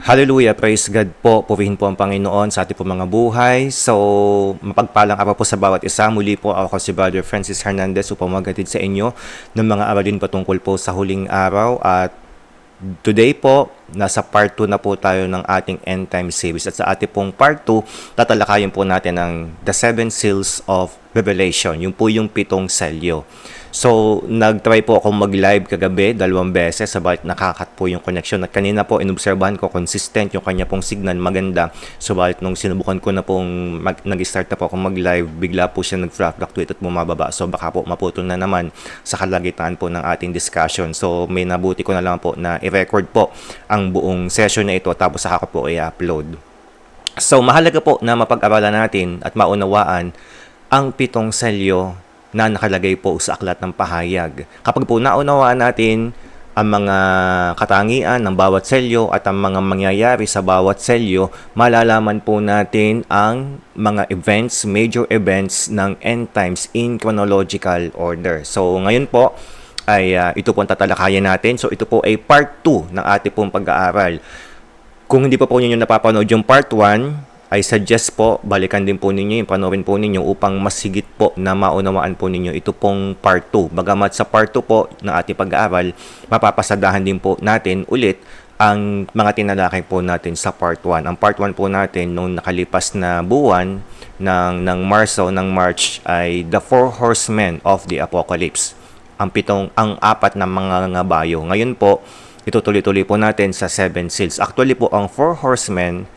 Hallelujah, praise God po, purihin po ang Panginoon sa ating po mga buhay. So, mapagpalang araw po sa bawat isa. Muli po ako si Brother Francis Hernandez upang magatid sa inyo ng mga aralin patungkol po sa huling araw. At today po, nasa part 2 na po tayo ng ating End Time series. At sa ating pong part 2, tatalakayin po natin ang The Seven Seals of Revelation. Yung po yung 7 selyo. So, nag-try po akong mag-live kagabi 2 beses, sabalit nakakat po yung connection. At kanina po, inobserbahan ko consistent yung kanya pong signal, maganda. Sabalit nung sinubukan ko na pong nag-start na po akong mag-live, bigla po siya nag-fluctuate at bumababa. So, baka po maputol na naman sa kalagitan po ng ating discussion. So, may nabuti ko na lang po na i-record po ang buong session na ito tapos saka ko po i-upload. So, mahalaga po na mapag-aralan natin at maunawaan ang 7 selyo na nakalagay po sa aklat ng pahayag. Kapag po naunawaan natin ang mga katangian ng bawat selyo at ang mga mangyayari sa bawat selyo, malalaman po natin ang mga events, major events ng end times in chronological order. So ngayon po ay ito po ang tatalakayan natin. So ito po ay part 2 ng ating pong pag-aaral. Kung hindi pa po ninyo napapanood yung part 1, I suggest po, balikan din po ninyo, panoorin po ninyo upang mas higit po na maunawaan po ninyo ito pong part 2. Bagamat sa part 2 po ng ating pag-aaral, mapapasadahan din po natin ulit ang mga tinalakay po natin sa part 1. Ang part 1 po natin nung nakalipas na buwan ng March ay The Four Horsemen of the Apocalypse. Ang 4 na mga ngabayo. Ngayon po, itutuloy-tuloy po natin sa 7 seals. Actually po, ang Four Horsemen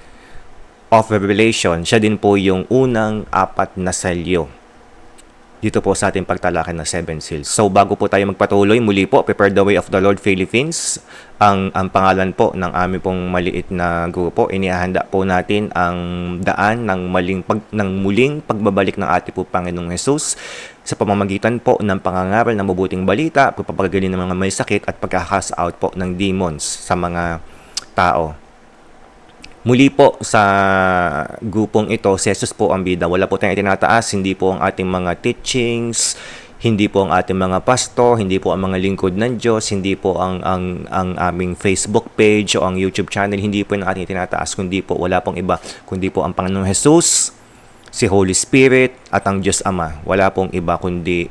of Revelation, siya din po yung unang 4 na selyo dito po sa ating pagtalakay ng 7 seals. So bago po tayo magpatuloy, muli po, Prepare the Way of the Lord Philippines, ang pangalan po ng aming pong maliit na grupo. Inihahanda po natin ang daan ng muling pagbabalik ng ating po Panginoong Jesus sa pamamagitan po ng pangangaral ng mabuting balita, pagpapagaling ng mga may sakit at pagkakast out po ng demons sa mga tao. Muli po sa grupong ito, si Jesus po ang bida. Wala po tayong itinataas, hindi po ang ating mga teachings, hindi po ang ating mga pastor, hindi po ang mga lingkod ng Diyos, hindi po ang aming Facebook page o ang YouTube channel, hindi po ang ating itinataas, kundi po wala pong iba, kundi po ang Panginoong Jesus, si Holy Spirit at ang Diyos Ama. Wala pong iba kundi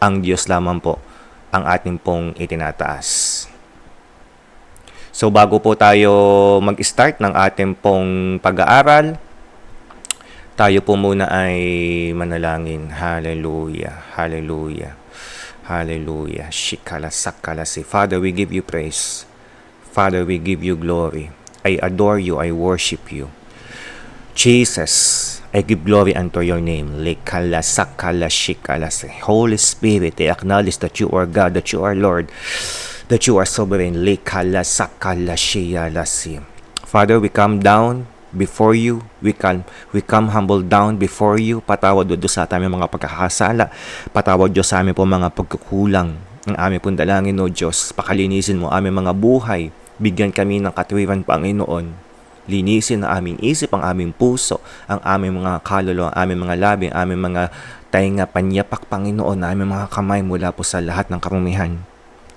ang Diyos lamang po ang ating pong itinataas. So bago po tayo mag-start ng ating pong pag-aaral, tayo po muna ay manalangin. Hallelujah, hallelujah, hallelujah. Shikala sakalasi. Father, we give you praise. Father, we give you glory. I adore you, I worship you. Jesus, I give glory unto your name. Lekala sakala shikalasi. Holy Spirit, I acknowledge that you are God, that you are Lord, that you are sovereign. Father, we come down before you. We come humble down before you. Patawad Diyos sa aming mga pagkakasala. Patawad Diyos sa aming po mga pagkukulang. Ang aming pong dalangin, O Diyos, pakalinisin mo aming mga buhay. Bigyan kami ng katwiran, Panginoon. Linisin ang aming isip, ang aming puso, ang aming mga kaluluwa, ang aming mga labi, ang aming mga tainga, panyapak, Panginoon, ang aming mga kamay mula po sa lahat ng karumihan.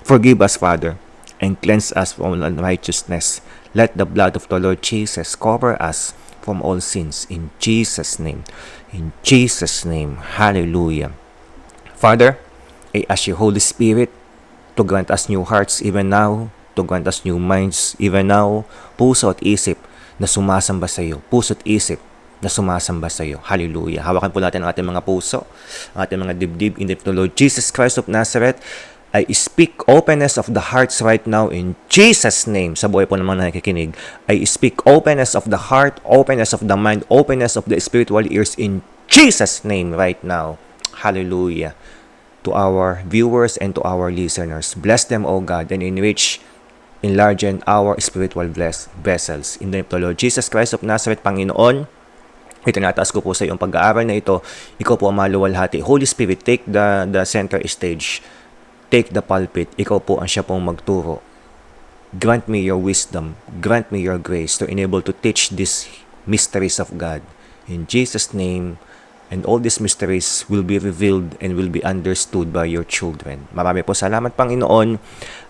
Forgive us, Father, and cleanse us from unrighteousness. Let the blood of the Lord Jesus cover us from all sins. In Jesus' name. In Jesus' name. Hallelujah. Father, I ask you, Holy Spirit, to grant us new hearts even now, to grant us new minds even now, puso at isip na sumasamba sa iyo. Puso at isip na sumasamba sa iyo. Hallelujah. Hawakan po natin ang ating mga puso, ang ating mga dibdib in the name of the Lord Jesus Christ of Nazareth. I speak openness of the hearts right now in Jesus' name. Sa buhay po ng mga nakikinig, I speak openness of the heart, openness of the mind, openness of the spiritual ears in Jesus' name right now. Hallelujah. To our viewers and to our listeners, bless them, O God, and enlarge our spiritual vessels. In the name of the Lord Jesus Christ of Nazareth, Panginoon, itinataas ko po sa iyong pag-aaral na ito. Ikaw po ang maluwalhati. Holy Spirit, take the center stage. Take the pulpit. Ikaw po ang siya pong magturo. Grant me your wisdom. Grant me your grace to enable to teach these mysteries of God. In Jesus' name, And all these mysteries will be revealed and will be understood by your children. Marami po salamat, Panginoon.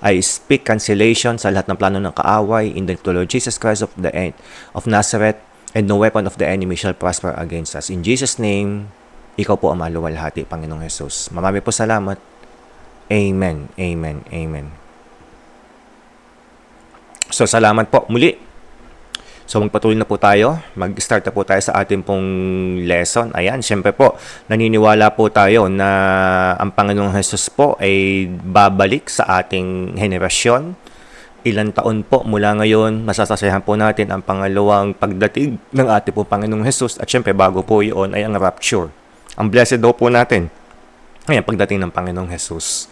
I speak cancellation sa lahat ng plano ng kaaway in the Lord Jesus Christ of Nazareth, and no weapon of the enemy shall prosper against us. In Jesus' name, ikaw po ang maluwalhati, Panginoong Jesus. Marami po salamat. Amen. Amen. Amen. So, salamat po muli. So, magpatuloy na po tayo. Mag-start na po tayo sa ating pong lesson. Ayan, syempre po, naniniwala po tayo na ang Panginoong Jesus po ay babalik sa ating henerasyon. Ilang taon po mula ngayon, masasasayahan po natin ang pangalawang pagdating ng ating po Panginoong Jesus. At syempre, bago po yun ay ang rapture. Ang blessed daw po natin ay ang pagdating ng Panginoong Jesus.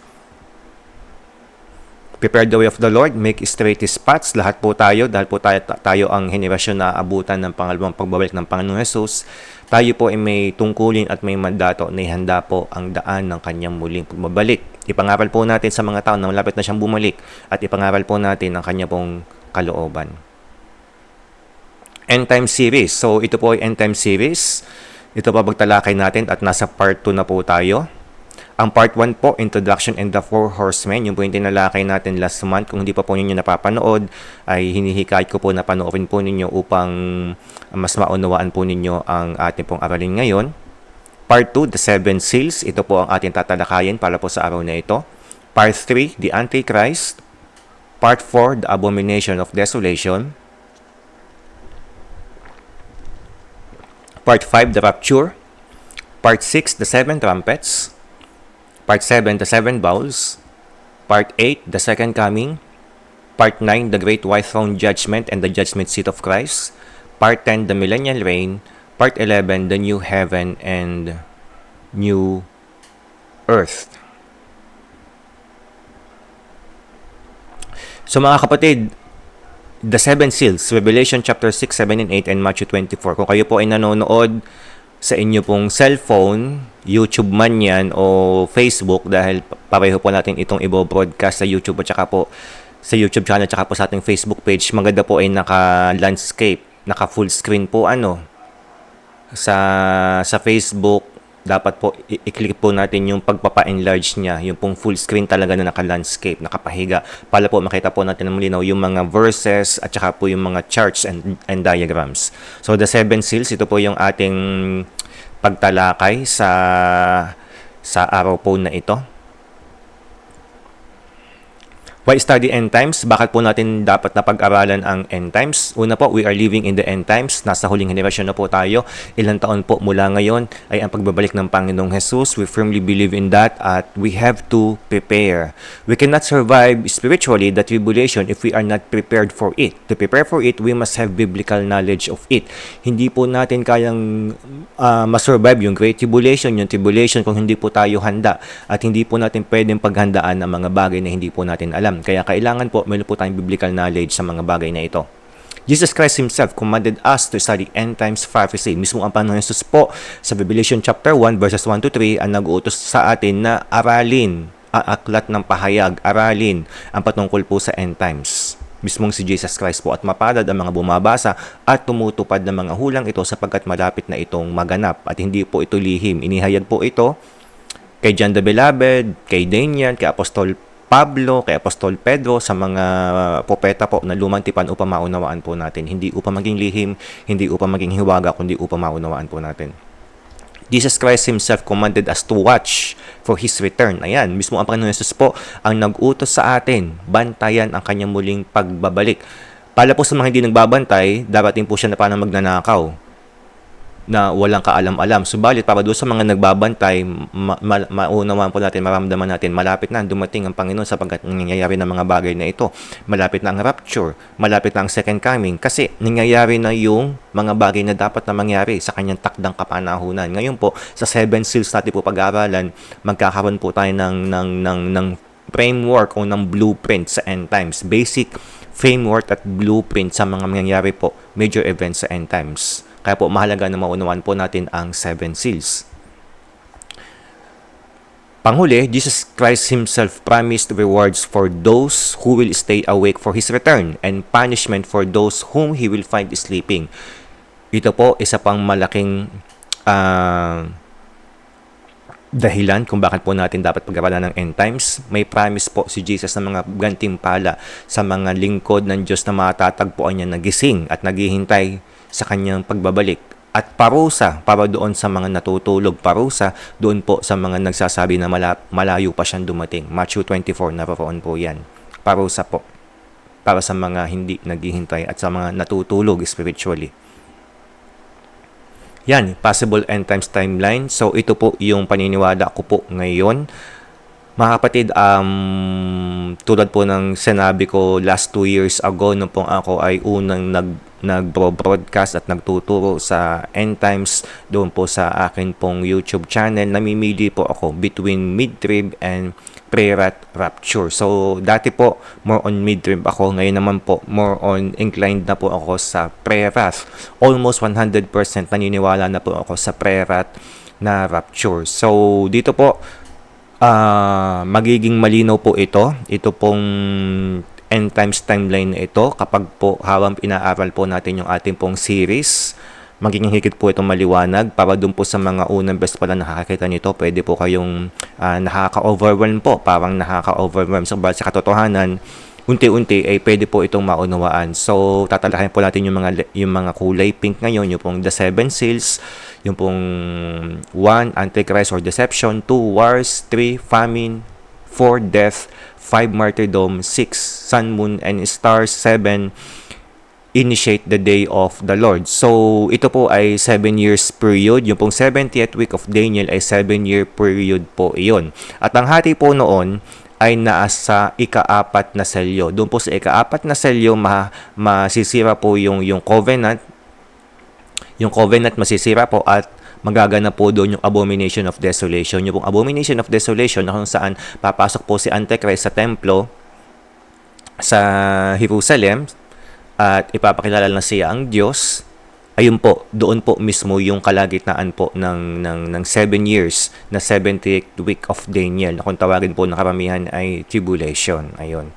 Prepare the way of the Lord, make straight His paths. Lahat po tayo, dahil po tayo ang henerasyon na abutan ng pangalawang pagbabalik ng Panginoong Jesus. Tayo po ay may tungkulin at may mandato na ihanda po ang daan ng kanyang muling pagbabalik. Ipangaral po natin sa mga tao na malapit na siyang bumalik at ipangaral po natin ang kanya pong kalooban. End Time Series. So ito po ay End Time Series. Ito pa pagtalakay natin at nasa part 2 na po tayo. Ang part 1 po, Introduction and the Four Horsemen, yung po yung tinalakay natin last month. Kung hindi pa po ninyo napapanood, ay hinihikayat ko po na panoorin po ninyo upang mas maunawaan po ninyo ang ating pong aralin ngayon. Part 2, The Seven Seals. Ito po ang ating tatalakayin para po sa araw na ito. Part 3, The Antichrist. Part 4, The Abomination of Desolation. Part 5, The Rapture. Part 6, The Seven Trumpets. Part 7, The Seven Bowls. Part 8, The Second Coming. Part 9, The Great White Throne Judgment and the Judgment Seat of Christ. Part 10, The Millennial Reign. Part 11, The New Heaven and New Earth. So mga kapatid, The Seven Seals, Revelation chapter 6, 7, and 8, and Matthew 24. Kung kayo po ay nanonood sa inyo pong cellphone, YouTube man yan o Facebook, dahil pareho po natin itong i-broadcast sa YouTube at saka po sa YouTube channel at saka po sa ating Facebook page. Maganda po ay naka-landscape, naka-full screen po sa Facebook. Dapat po i-click po natin yung pagpapa-enlarge niya, yung pong full screen talaga na naka-landscape, nakapahiga, para po makita po natin ng malinaw yung mga verses at saka po yung mga charts and diagrams. So the Seven Seals, ito po yung ating pagtalakay sa araw po na ito. Why study end times? Bakit po natin dapat na pag-aralan ang end times? Una po, we are living in the end times. Nasa huling henerasyon na po tayo. Ilang taon po mula ngayon ay ang pagbabalik ng Panginoong Jesus. We firmly believe in that at we have to prepare. We cannot survive spiritually the tribulation if we are not prepared for it. To prepare for it, we must have biblical knowledge of it. Hindi po natin kayang masurvive yung great tribulation, yung tribulation kung hindi po tayo handa. At hindi po natin pwedeng paghandaan ang mga bagay na hindi po natin alam. Kaya kailangan po, meron po tayong biblical knowledge sa mga bagay na ito. Jesus Christ Himself commanded us to study end times prophecy. Mismo ang Panginoon Jesus po sa Revelation chapter 1 verses 1 to 3 ang nag-uutos sa atin na aralin ang aklat ng pahayag, aralin ang patungkol po sa end times. Mismong si Jesus Christ po, at mapalad ang mga bumabasa at tumutupad ng mga hulang ito sapagkat malapit na itong maganap at hindi po ito lihim. Inihayag po ito kay John the Beloved, kay Daniel, kay Apostol Pablo, kay Apostol Pedro, sa mga propeta po na lumang tipan upang maunawaan po natin. Hindi upang maging lihim, hindi upang maging hiwaga, kundi upang maunawaan po natin. Jesus Christ Himself commanded us to watch for His return. Ayan, mismo ang Panginoon Jesus po ang nag-utos sa atin, bantayan ang kanyang muling pagbabalik. Para po sa mga hindi nagbabantay, darating po siya na parang magnanakaw, na walang kaalam-alam. Subalit, para doon sa mga nagbabantay, maunawaan po natin, maramdaman natin, malapit na dumating ang Panginoon sapagkat nangyayari ng mga bagay na ito. Malapit na ang rapture, malapit na ang second coming, kasi nangyayari na yung mga bagay na dapat na mangyari sa kanyang takdang kapanahunan. Ngayon po, sa Seven Seals natin po pag-aaralan, magkakaroon po tayo ng framework o ng blueprint sa end times. Basic framework at blueprint sa mga mangyayari po, major events sa end times. Kaya po mahalaga na maunawaan po natin ang Seven Seals. Panghuli, Jesus Christ Himself promised rewards for those who will stay awake for His return and punishment for those whom He will find sleeping. Ito po, isa pang malaking ah, dahilan kung bakit po natin dapat pag-aralan ng end times. May promise po si Jesus ng mga gantimpala sa mga lingkod ng Diyos na matatagpuan niya nagising at naghihintay sa kanyang pagbabalik. At parusa para doon sa mga natutulog, parusa doon po sa mga nagsasabi na malayo pa siyang dumating. Matthew 24, naroon po yan. Parusa po para sa mga hindi naghihintay at sa mga natutulog spiritually. Yan, possible end times timeline. So, ito po yung paniniwala ko po ngayon. Mga kapatid, tulad po ng sinabi ko last 2 years ago, nung pong ako ay unang nag-broadcast at nagtuturo sa end times doon po sa akin pong YouTube channel, namimili po ako between mid-trib and pre-rapture. So, dati po, more on mid-trib ako. Ngayon naman po, more on inclined na po ako sa pre-rat. Almost 100% naniniwala na po ako sa pre-rat na rapture. So, dito po, magiging malinaw po ito. Ito pong end times timeline na ito. Kapag po habang inaaral po natin yung ating pong series, magiging higit po itong maliwanag para dun po sa mga unang best pala nakakita nito, pwede po kayong nakaka-overwhelm po, parang nakaka-overwhelm. So, sa katotohanan, unti-unti ay pwede po itong maunawaan. So, tatalakayin po natin yung mga kulay pink ngayon, yung pong the 7 seals, yung pong 1, Antichrist or Deception, 2, Wars, 3, Famine, 4, Death, 5, Martyrdom, 6, Sun, Moon, and Stars, 7, Initiate the Day of the Lord. So, ito po ay 7 years period. Yung pong 70th week of Daniel ay 7-year period po iyon. At ang hati po noon ay nasa ika-4 na selyo. Doon po sa ika-4 na selyo, masisira po yung covenant. Yung covenant masisira po at magagana po doon yung abomination of desolation. Yung pong abomination of desolation na kung saan papasok po si Antichrist sa templo sa Jerusalem at ipapakilala na siya ang Diyos. Ayun po, doon po mismo yung kalagitnaan po ng 7 years na 70th week of Daniel na kung tawagin po ng karamihan ay tribulation. Ayun.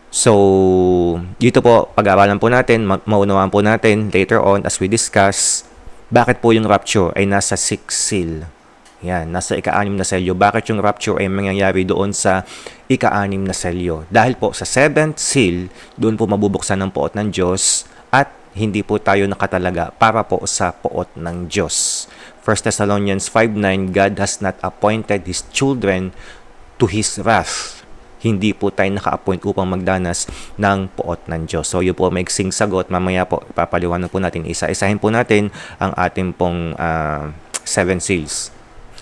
So, dito po, pag-aaralan po natin, maunawaan po natin later on as we discuss bakit po yung rapture ay nasa 6 seal. Yan, nasa ika-6 na selyo. Bakit yung rapture ay mangyayari doon sa ika-6 na selyo? Dahil po sa 7th seal, doon po mabubuksan ng poot ng Diyos at hindi po tayo nakatalaga para po sa poot ng Diyos. 1 Thessalonians 5:9, God has not appointed His children to His wrath. Hindi po tayo naka-appoint upang magdanas ng poot ng Diyos. So, yun po maiksing sagot. Mamaya po, ipapaliwanag po natin. Isa-isahin po natin ang ating pong 7 seals.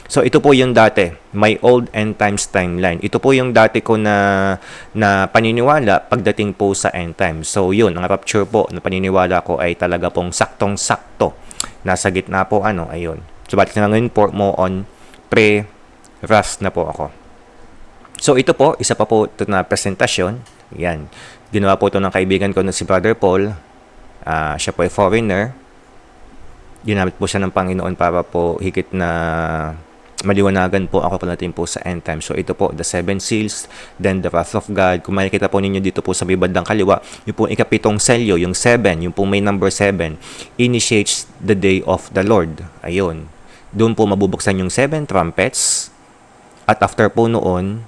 So, ito po yung dati, my old end times timeline. Ito po yung dati ko na paniniwala pagdating po sa end times. So, yun, ang rapture po na paniniwala ko ay talaga pong saktong-sakto. Nasa gitna po, ayun. So, ba't na ngayon po mo on pre-wrath na po ako. So, ito po, isa pa po ito na presentasyon. Yan. Ginawa po ito ng kaibigan ko na si Brother Paul. Siya po ay foreigner. Ginamit po siya ng Panginoon para po higit na maliwanagan po ako palating po sa end time. So, ito po, the 7 seals, then the wrath of God. Kung makikita po ninyo dito po sa may bandang kaliwa, yung po ikapitong selyo, yung 7, yung po may number 7, initiates the day of the Lord. Ayun. Doon po mabubuksan yung 7 trumpets. At after po noon,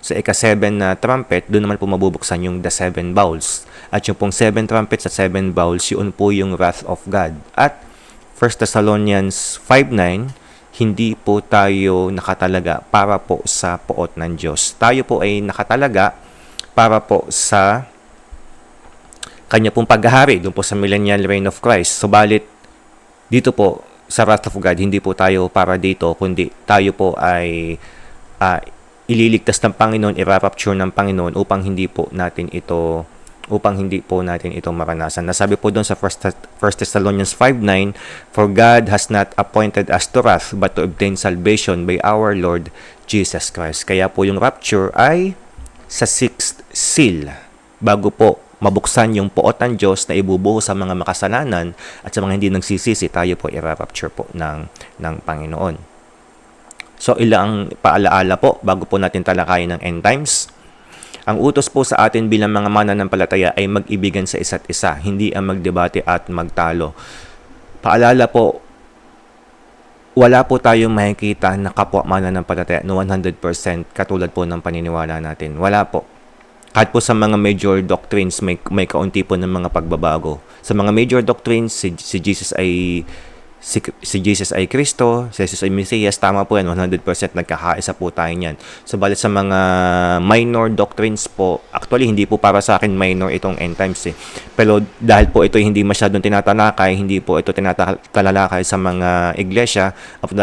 sa ika-7 na trumpet, doon naman po mabubuksan yung the 7 bowls. At yung pong 7 trumpets at 7 bowls, yun po yung wrath of God. At 1 Thessalonians 5:9, hindi po tayo nakatalaga para po sa poot ng Diyos. Tayo po ay nakatalaga para po sa kanya pong paghahari, doon po sa millennial reign of Christ. Subalit, dito po sa wrath of God, hindi po tayo para dito, kundi tayo po ay ililigtas ng Panginoon, i-rapture ng Panginoon upang hindi po natin ito maranasan. Nasabi po doon sa 1 Thessalonians 5:9, for God has not appointed us to wrath, but to obtain salvation by our Lord Jesus Christ. Kaya po yung rapture ay sa 6th seal, bago po mabuksan yung poot ng Diyos na ibubuo sa mga makasalanan at sa mga hindi nagsisisi, tayo po i-rapture po ng Panginoon. So, ilang paalaala po bago po natin talakayin ng end times. Ang utos po sa atin bilang mga mananampalataya ay mag-ibigan sa isa't isa, hindi ang magdebate at magtalo. Paalala po, wala po tayong makikita na kapwa mananampalataya no 100% katulad po ng paniniwala natin. Wala po. Kahit po sa mga major doctrines, may kaunti po ng mga pagbabago. Sa mga major doctrines, si Jesus ay si Jesus ay Kristo, si Jesus ay Mesiyas, tama po yan, 100% nagkakaisa po tayo niyan. Subalit sa mga minor doctrines po, actually hindi po para sa akin minor itong end times eh. Pero dahil po ito hindi masyadong tinatalakay, hindi po ito tinatalalakay sa mga iglesia,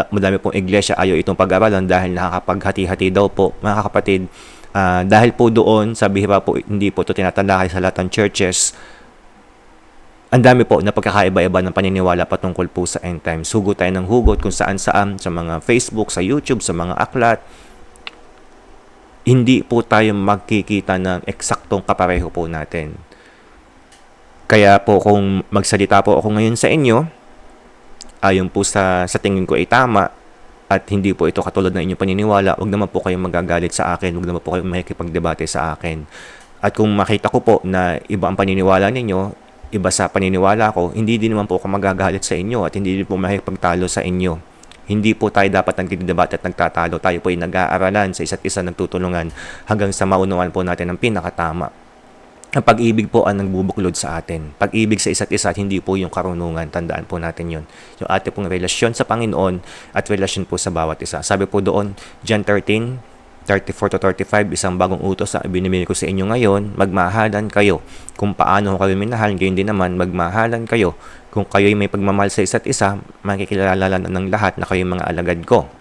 madami pong iglesia ayaw itong pag-aralan dahil nakakapaghati-hati daw po, mga kapatid. Dahil po doon, sa bihira po, hindi po ito tinatalakay sa lahat ng churches. Ang dami po na pagkakaiba-iba ng paniniwala patungkol po sa end times. Hugot tayo ng hugot kung saan-saan, sa mga Facebook, sa YouTube, sa mga aklat. Hindi po tayo magkikita ng eksaktong kapareho po natin. Kaya po kung magsalita po ako ngayon sa inyo, ayon po sa tingin ko ay tama, at hindi po ito katulad ng inyong paniniwala, huwag naman po kayong magagalit sa akin, huwag naman po kayong makikipagdebate sa akin. At kung makita ko po na iba ang paniniwala ninyo, iba sa paniniwala ko, hindi din naman po ako magagalit sa inyo at hindi din po makikipagtalo sa inyo. Hindi po tayo dapat nagdidebate at nagtatalo. Tayo po ay nag-aaralan sa isa't isa, nagtutulungan hanggang sa maunawaan po natin ang pinakatama. Ang pag-ibig po ang nagbubuklod sa atin. Pag-ibig sa isa't isa at hindi po yung karunungan. Tandaan po natin yun. Yung ating pong relasyon sa Panginoon at relasyon po sa bawat isa. Sabi po doon, John 13:34-35, isang bagong utos na ibinibigay ko sa inyo ngayon, magmahalan kayo. Kung paano kayo minahal, gayon din naman, magmahalan kayo. Kung kayo'y may pagmamahal sa isa't isa, makikilala ng lahat na kayo'y mga alagad ko.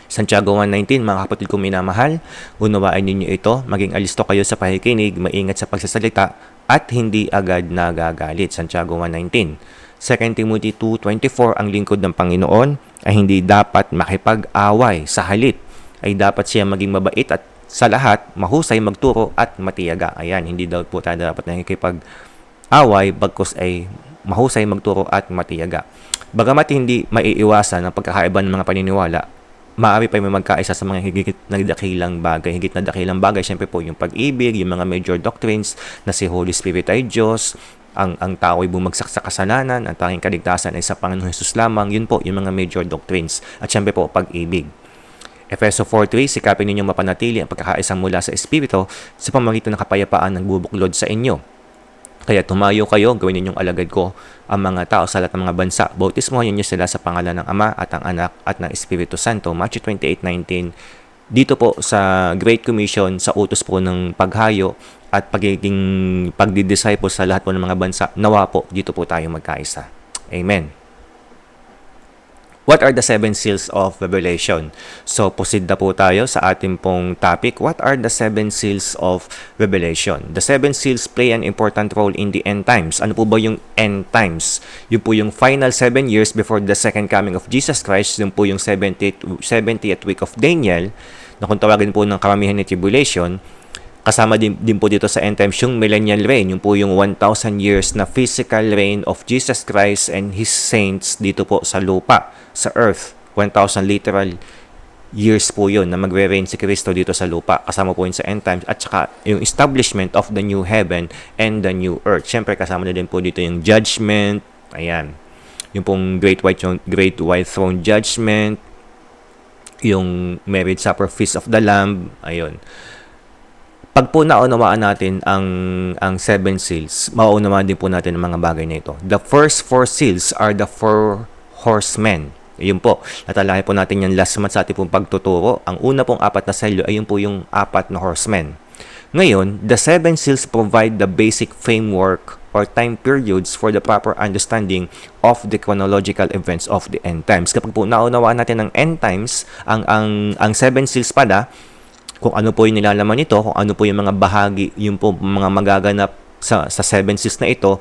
Santiago 1:19, mga kapatid kong minamahal, unawain ninyo ito, maging alisto kayo sa pakikinig, maingat sa pagsasalita, at hindi agad nagagalit. Santiago 1:19. 2 Timothy 2:24, ang lingkod ng Panginoon ay hindi dapat makipag-away. Sa halip, ay dapat siya maging mabait at sa lahat, mahusay magturo at matiyaga. Ayan, hindi daw po tayo dapat nakikipag-away, bagkus ay mahusay magturo at matiyaga. Bagamat hindi maiiwasan ang pagkakaiba ng mga paniniwala, maaari pa may magkaisa sa mga higit na dakilang bagay. Higit na dakilang bagay, syempre po yung pag-ibig, yung mga major doctrines na si Holy Spirit ay Diyos, ang tao ay bumagsak sa kasalanan, ang tanging kaligtasan ay sa Panginoon Hesus lamang. Yun po yung mga major doctrines. At syempre po, pag-ibig. Efeso 4:3, sikapin ninyong mapanatili ang pagkakaisang mula sa Espiritu sa pamamagitan ng kapayapaan ng bubuklod sa inyo. Kaya tumayo kayo, gawin ninyong alagad ko ang mga tao sa lahat ng mga bansa. Bautismohan niyo sila sa pangalan ng Ama at ng Anak at ng Espiritu Santo. Matthew 28:19. Dito po sa Great Commission, sa utos po ng paghayo at pagdidisciple sa lahat po ng mga bansa, nawa po, dito po tayo magkaisa. Amen. What are the 7 seals of Revelation? So, proceed na po tayo sa ating pong topic. What are the 7 seals of Revelation? The 7 seals play an important role in the end times. Ano po ba yung end times? Yun po yung final 7 years before the second coming of Jesus Christ. Yun po yung 70th week of Daniel, na kung tawagin po ng karamihan ni tribulation. Kasama din po dito sa end times yung millennial reign, yung po yung 1,000 years na physical reign of Jesus Christ and His saints dito po sa lupa, sa earth. 1,000 literal years po yun na magre-reign si Kristo dito sa lupa. Kasama po yun sa end times. At saka yung establishment of the new heaven and the new earth. Siyempre kasama na din po dito yung judgment. Ayan. Yung pong great white throne judgment. Yung marriage supper, feast of the Lamb. Ayun. Pag po naunawaan natin ang 7 seals, mauunawaan din po natin ang mga bagay na ito. The first 4 seals are the 4 horsemen. Yun po, natalakay po natin yan last month sa ating pong pagtuturo. Ang una pong 4 na selyo ay yun po yung 4 na horsemen. Ngayon, the 7 seals provide the basic framework or time periods for the proper understanding of the chronological events of the end times. Kapag po naunawaan natin ang end times, ang 7 seals pala, kung ano po yung nilalaman nito, kung ano po yung mga bahagi, yung po mga magaganap sa 7 seals na ito,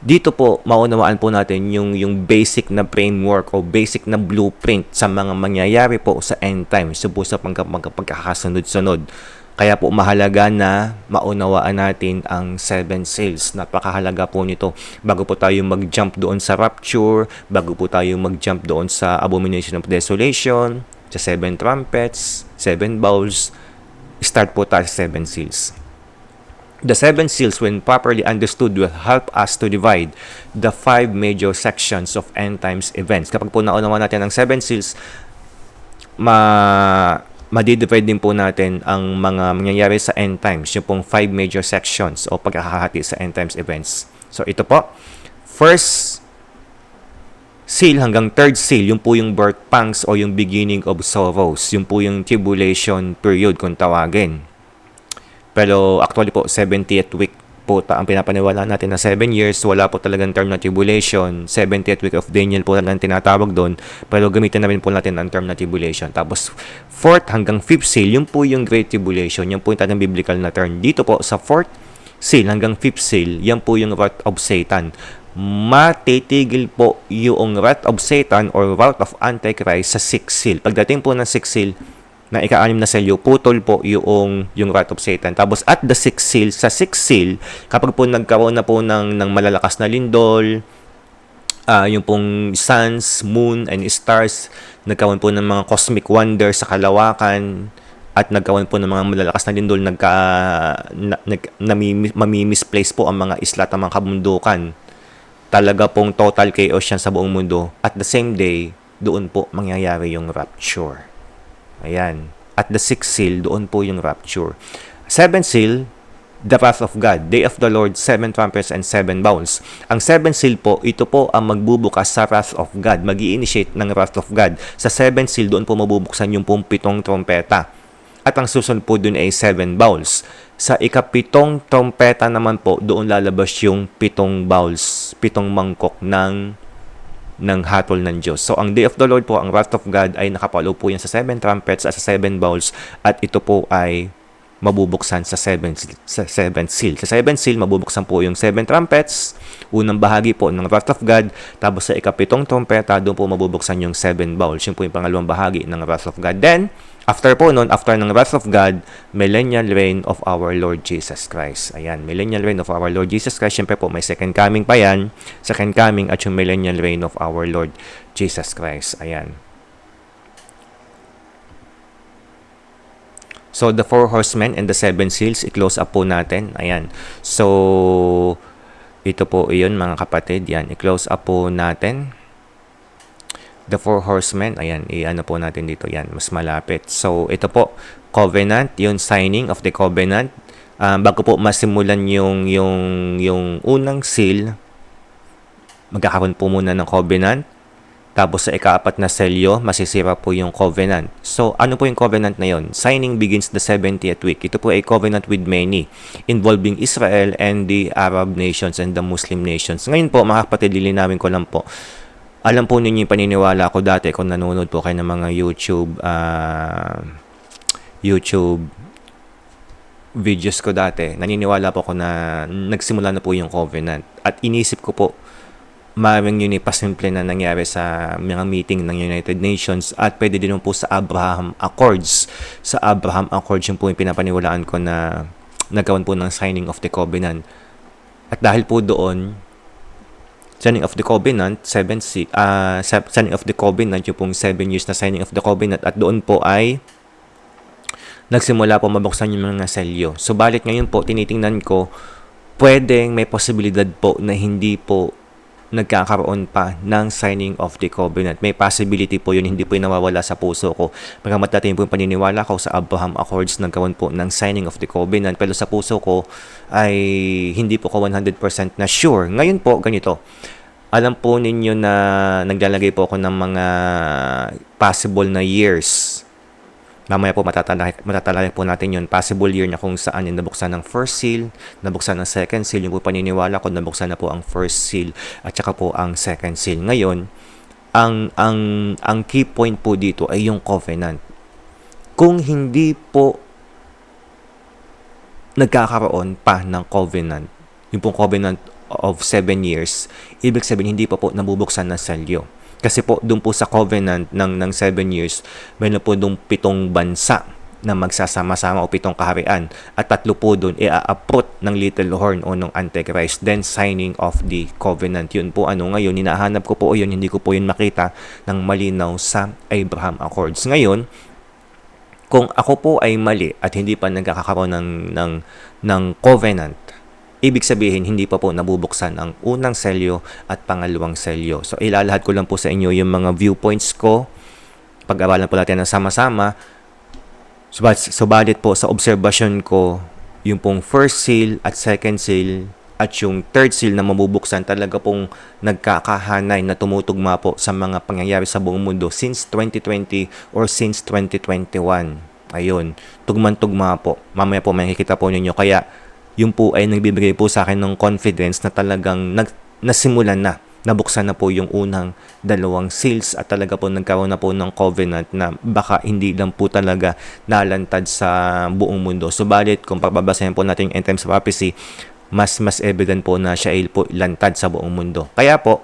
dito po maunawaan po natin yung basic na framework o basic na blueprint sa mga mangyayari po sa end times, so po sa pagkakasunod-sunod. Kaya po mahalaga na maunawaan natin ang 7 seals. Napakahalaga po nito. Bago po tayo mag-jump doon sa rapture, bago po tayo mag-jump doon sa abomination of desolation, sa 7 trumpets, 7 bowls, start po tayo sa 7 seals. The seven seals, when properly understood, will help us to divide the five major sections of end times events. Kapag po naunawa natin ang seven seals, madidivide din po natin ang mga mangyayari sa end times, yung pong five major sections o pagkakahati sa end times events. So ito po, first seal hanggang third seal, yung po yung birth pangs o yung beginning of sorrows. Yung po yung tribulation period kung tawagin. Pero actually po, 70th week po ang pinapaniwala natin na 7 years. Wala po talagang term na tribulation. 70th week of Daniel po lang tinatawag doon. Pero gamitin na rin po natin ang term na tribulation. Tapos 4th hanggang 5th seal, yung po yung great tribulation. Yung po yung talagang biblical na term. Dito po sa 4th seal hanggang 5th seal, yan po yung wrath of Satan. Matitigil po yung wrath of Satan or wrath of Antichrist sa 6th seal. Pagdating po ng 6th seal, na ika-6 na selyo, putol po yung wrath of Satan. Tapos at the 6th seal, sa 6th seal, kapag po nagkaroon na po ng malalakas na lindol, yung pong suns, moon, and stars, nagkaroon po ng mga cosmic wonder sa kalawakan, at nagkaroon po ng mga malalakas na lindol, mami-misplace po ang mga isla at ang mga kabundukan. Talaga pong total chaos yan sa buong mundo. At the same day, doon po mangyayari yung rapture. Ayan. At the 6th seal, doon po yung rapture. 7th seal, the wrath of God. Day of the Lord, 7 trumpets and 7 bowls. Ang 7th seal po, ito po ang magbubukas sa wrath of God. Mag-i-initiate ng wrath of God. Sa 7th seal, doon po mabubuksan yung pong 7 trompeta. At ang susunod po doon ay 7 bowls. Sa ika-7 trompeta naman po, doon lalabas yung 7 bowls, 7 mangkok ng hatol ng Diyos. So, ang Day of the Lord po, ang wrath of God, ay nakapalo po yan sa 7 trumpets at sa 7 bowls, at ito po ay mabubuksan sa 7th seal. Sa 7th seal, mabubuksan po yung 7 trumpets, unang bahagi po ng wrath of God, tapos sa ika-7 trompeta, doon po mabubuksan yung 7 bowls. Yun po yung pangalawang bahagi ng wrath of God. Then, after ng wrath of God, millennial reign of our Lord Jesus Christ. Ayan, millennial reign of our Lord Jesus Christ. Siyempre po, may second coming pa yan. Second coming at yung millennial reign of our Lord Jesus Christ. Ayan. So, the 4 horsemen and the 7 seals, i-close up po natin. Ayan. So, ito po yun mga kapatid. Yan, i-close up po natin. The 4 horsemen, ayan, i-ano po natin dito, yan, mas malapit. So, ito po, covenant, yung signing of the covenant. Bago po masimulan yung unang seal, magkakaroon po muna ng covenant. Tapos sa ika-4 na selyo, masisira po yung covenant. So, ano po yung covenant na yun? Signing begins the 70th week. Ito po ay covenant with many, involving Israel and the Arab nations and the Muslim nations. Ngayon po, mga kapatid, lilinawin ko lang po. Alam po ninyo yung paniniwala ko dati kung nanonood po kayo ng mga YouTube videos ko dati. Naniniwala po ako na nagsimula na po yung covenant. At inisip ko po, maraming yun pasimple na nangyari sa mga meeting ng United Nations at pwede din po sa Abraham Accords. Sa Abraham Accords yung po yung pinapaniwalaan ko na nagkaroon po ng signing of the covenant. At dahil po doon, signing of the covenant, signing of the covenant, yung pong 7 years na signing of the covenant, at doon po ay nagsimula po mabuksan yung mga selyo. Subalit ngayon po, tinitingnan ko, pwedeng may posibilidad po na hindi po nagkakaroon pa ng signing of the covenant. May possibility po yun, hindi po yung nawawala sa puso ko. Pagkamat natin po yung paniniwala ko sa Abraham Accords, nagkaroon po ng signing of the covenant, pero sa puso ko ay hindi po ko 100% na sure. Ngayon po, ganito, alam po ninyo na naglalagay po ako ng mga possible na years. Mamaya po matatalakay po natin yun. Possible year na kung saan yung nabuksan ng first seal, nabuksan ng second seal, yung po paniniwala ko, nabuksan na po ang first seal at saka po ang second seal. Ngayon, ang key point po dito ay yung covenant. Kung hindi po nagkakaroon pa ng covenant, yung pong covenant of 7 years, ibig sabihin hindi pa po nabubuksan ng selyo. Kasi po, doon po sa covenant ng 7 years, mayroon po doon 7 bansa na magsasama-sama o 7 kaharian. At 3 po doon, i-uproot ng little horn o ng Antichrist. Then, signing of the covenant. Yun po, ngayon, hinahanap ko po yun, hindi ko po yun makita ng malinaw sa Abraham Accords. Ngayon, Kung ako po ay mali at hindi pa nagkakaroon ng covenant, ibig sabihin hindi pa po nabubuksan ang unang selyo at pangalawang selyo. So ilalahad ko lang po sa inyo yung mga viewpoints ko. Pag-aralan po natin ng sama-sama. Subalit po sa obserbasyon ko, yung pong first seal at second seal at yung third seal na mabubuksan talaga pong nagkakahanay na tumutugma po sa mga pangyayari sa buong mundo since 2020 or since 2021. Ayun, tugman-tugma po. Mamaya po makikita po ninyo. Kaya yung po ay nagbibigay po sa akin ng confidence na talagang nasimulan na. Nabuksan na po yung unang dalawang seals at talaga po nagkaroon na po ng covenant na baka hindi lang po talaga nalantad sa buong mundo. Subalit kung pagbabasahin po natin yung end times prophecy, mas evident po na siya ay po lantad sa buong mundo. Kaya po,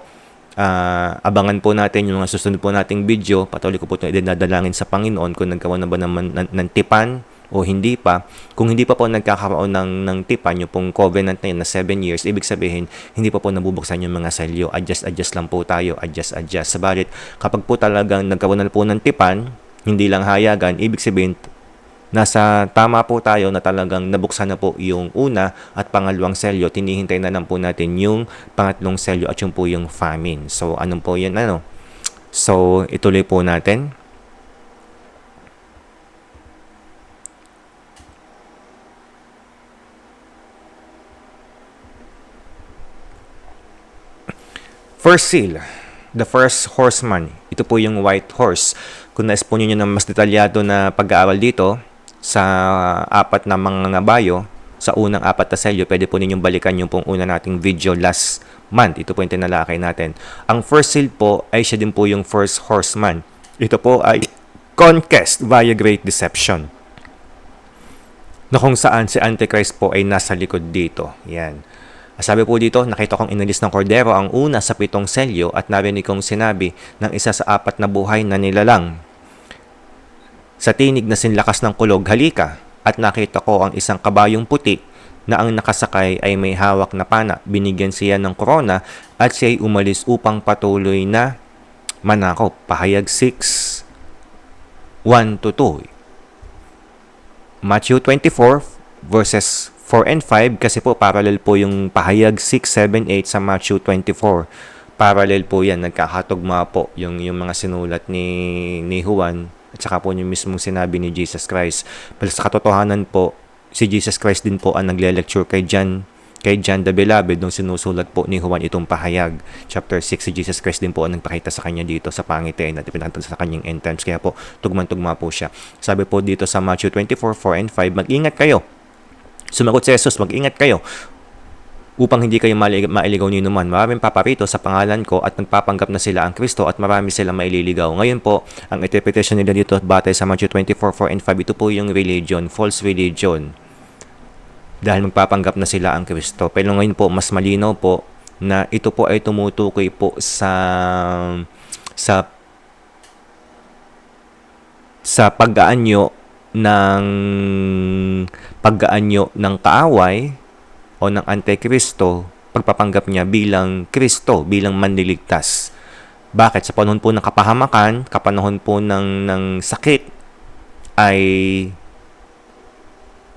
abangan po natin yung mga susunod po nating video. Patuloy ko po ito idinadalangin sa Panginoon kung nagkaroon na ba naman ng tipan o hindi pa. Kung hindi pa po nagkakaroon ng tipan, yung pong covenant na yun na 7 years, ibig sabihin, hindi pa po nabubuksan yung mga selyo. Adjust lang po tayo. Adjust. Sabalit, kapag po talagang nagkaroon na po ng tipan, hindi lang hayagan, ibig sabihin, nasa tama po tayo na talagang nabuksan na po yung una at pangalawang selyo. Tinihintay na lang po natin yung pangatlong selyo at yung po yung famine. So, anong po yan? So, ituloy po natin. First seal, the first horseman. Ito po yung white horse. Kung nais po ninyo ng mas detalyado na pag-aaral dito sa apat na mga bayo, sa unang apat na selyo, pwede po ninyong balikan yung pong una nating video last month. Ito po yung tinalakay natin. Ang first seal po ay siya din po yung first horseman. Ito po ay conquest via great deception. Na kung saan si Antichrist po ay nasa likod dito. Yan. Sabi po dito, nakita kong inalis ng kordero ang una sa 7 selyo at narinig kong sinabi ng isa sa 4 na buhay na nilalang. Sa tinig na sinlakas ng kulog, halika, at nakita ko ang isang kabayong puti na ang nakasakay ay may hawak na pana. Binigyan siya ng korona at siya ay umalis upang patuloy na manakop. Pahayag 6, 1-2. Matthew 24 verses 4 and 5 kasi po parallel po yung pahayag 6, 7, 8 sa Matthew 24. Parallel po yan, nagkakatugma po yung mga sinulat ni Juan at saka po yung mismong sinabi ni Jesus Christ. Pero sa katotohanan po, si Jesus Christ din po ang nagle-lecture kay John the Beloved nung sinusulat po ni Juan itong pahayag. Chapter 6, si Jesus Christ din po ang nagpakita sa kanya dito sa pangitain at ipinakita sa kanyang end times. Kaya po, tugman-tugma po siya. Sabi po dito sa Matthew 24, 4 and 5, mag-ingat kayo. Sumagot si Jesus, mag-ingat kayo upang hindi kayo mailigaw ni naman. Maraming paparito sa pangalan ko at nagpapanggap na sila ang Kristo at marami silang maililigaw. Ngayon po, ang interpretation nila dito batay sa Matthew 24, 4 and 5, ito po yung religion, false religion. Dahil magpapanggap na sila ang Kristo. Pero ngayon po, mas malinaw po na ito po ay tumutukoy po sa pag-aanyo ng kaaway o ng Antikristo, pagpapanggap niya bilang Kristo, bilang manliligtas. Bakit? Sa panahon po ng kapahamakan, kapanahon po ng sakit, ay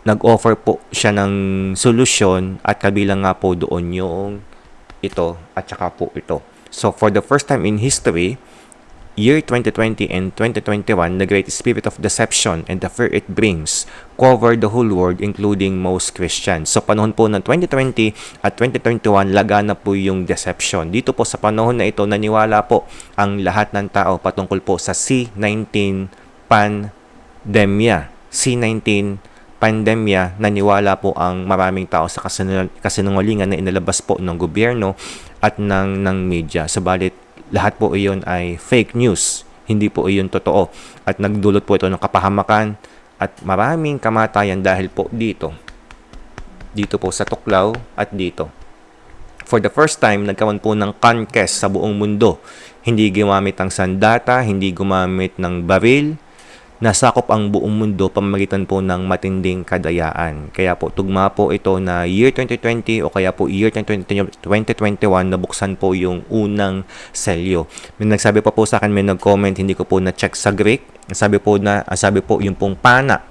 nag-offer po siya ng solusyon at kabilang nga po doon yung ito at saka po ito. So, for the first time in history, year 2020 and 2021, the great spirit of deception and the fear it brings covered the whole world, including most Christians. So, panahon po ng 2020 at 2021, laga na po yung deception. Dito po sa panahon na ito, naniwala po ang lahat ng tao patungkol po sa C-19 pandemya. C-19 pandemya, naniwala po ang maraming tao sa kasinungalingan na inilabas po ng gobyerno at ng media. Subalit, lahat po iyon ay fake news. Hindi po iyon totoo. At nagdulot po ito ng kapahamakan at maraming kamatayan dahil po dito. Dito po sa Tuklaw at dito. For the first time, nagkaroon po ng conquest sa buong mundo. Hindi gumamit ng sandata, hindi gumamit ng baril, nasakop ang buong mundo pamamagitan po ng matinding kadayaan. Kaya po, tugma po ito na year 2020 o kaya po year 2021, nabuksan po yung unang selyo. May nagsabi pa po sa akin, may nag-comment, hindi ko po na-check sa Greek. Sabi po, yung pong pana.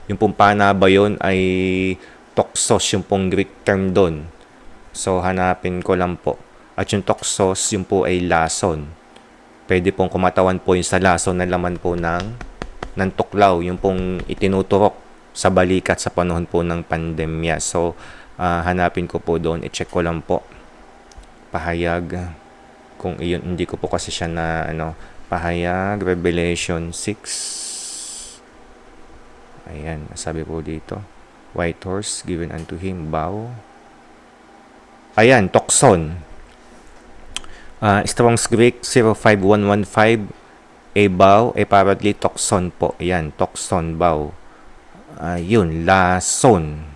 Yung pong pana ba yun ay toxos, yung pong Greek term doon. So, hanapin ko lang po. At yung toxos, yung po ay lason. Pwede pong kumatawan po yung sa lason na laman po ng tuklaw, yung pong itinuturok sa balikat sa panahon po ng pandemya. So, hanapin ko po doon, i-check ko lang po. Pahayag, kung iyon, hindi ko po kasi siya na, pahayag, Revelation 6. Ayan, sabi po dito, white horse given unto him, bow. Ayan, toxon. Strong's Greek 05115, a bow, apparently toxon po. Ayan, toxon, bow. Yun, lason.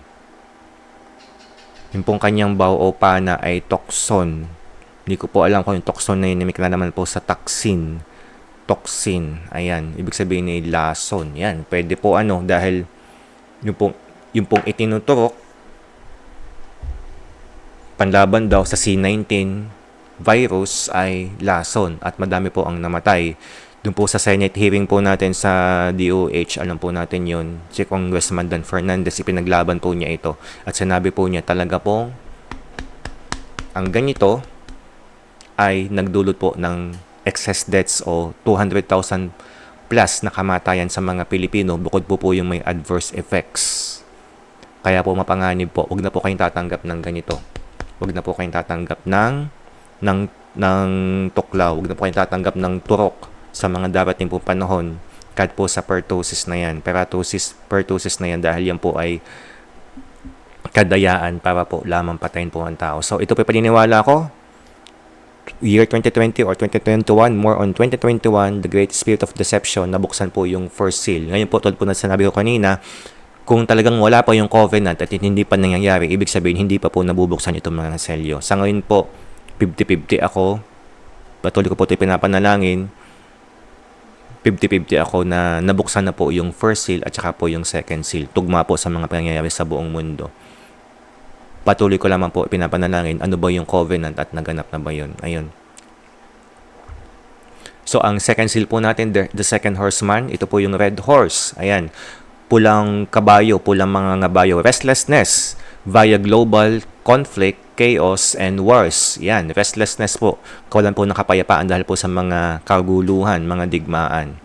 Yung pong kanyang bow o pana ay toxon. Hindi ko po alam kung yung toxon na yun, may naman po sa toxin. Ayan, ibig sabihin ay lason. Yan, pwede po dahil yung pong itinuturok, panlaban daw sa C19 virus ay lason at madami po ang namatay. Doon po sa Senate hearing po natin sa DOH, alam po natin yun, si Congressman Dan Fernandez, ipinaglaban po niya ito. At sinabi po niya talaga pong ang ganito ay nagdulot po ng excess deaths o 200,000 plus na kamatayan sa mga Pilipino, bukod po yung may adverse effects. Kaya po mapanganib po, huwag na po kayong tatanggap ng ganito. Huwag na po kayong tatanggap ng tuklaw. Huwag na po kayong tatanggap ng turok sa mga darating po panahon kahit po sa pertussis na yan. Pertussis na yan dahil yan po ay kadayaan para po lamang patayin po ang tao. So ito po paniniwala ko. Year 2020 or 2021, more on 2021, the great spirit of deception, nabuksan po yung first seal. Ngayon po, tulad po na sinabi ko kanina, kung talagang wala pa yung covenant at hindi pa nangyayari, ibig sabihin hindi pa po nabubuksan itong mga selyo. Sa ngayon po, 50-50 ako. Patuloy ko po ito pinapanalangin. 50-50 ako na nabuksan na po yung first seal at saka po yung second seal. Tugma po sa mga pangyayari sa buong mundo. Patuloy ko lamang po pinapanalangin ano ba yung covenant at naganap na ba yun. Ayun. So, ang second seal po natin, the second horseman, ito po yung red horse. Ayan. Pulang kabayo, pulang mga ngabayo. Restlessness via global conflict, chaos, and wars. Yan, restlessness po. Kawalan po ng kapayapaan dahil po sa mga kaguluhan, mga digmaan.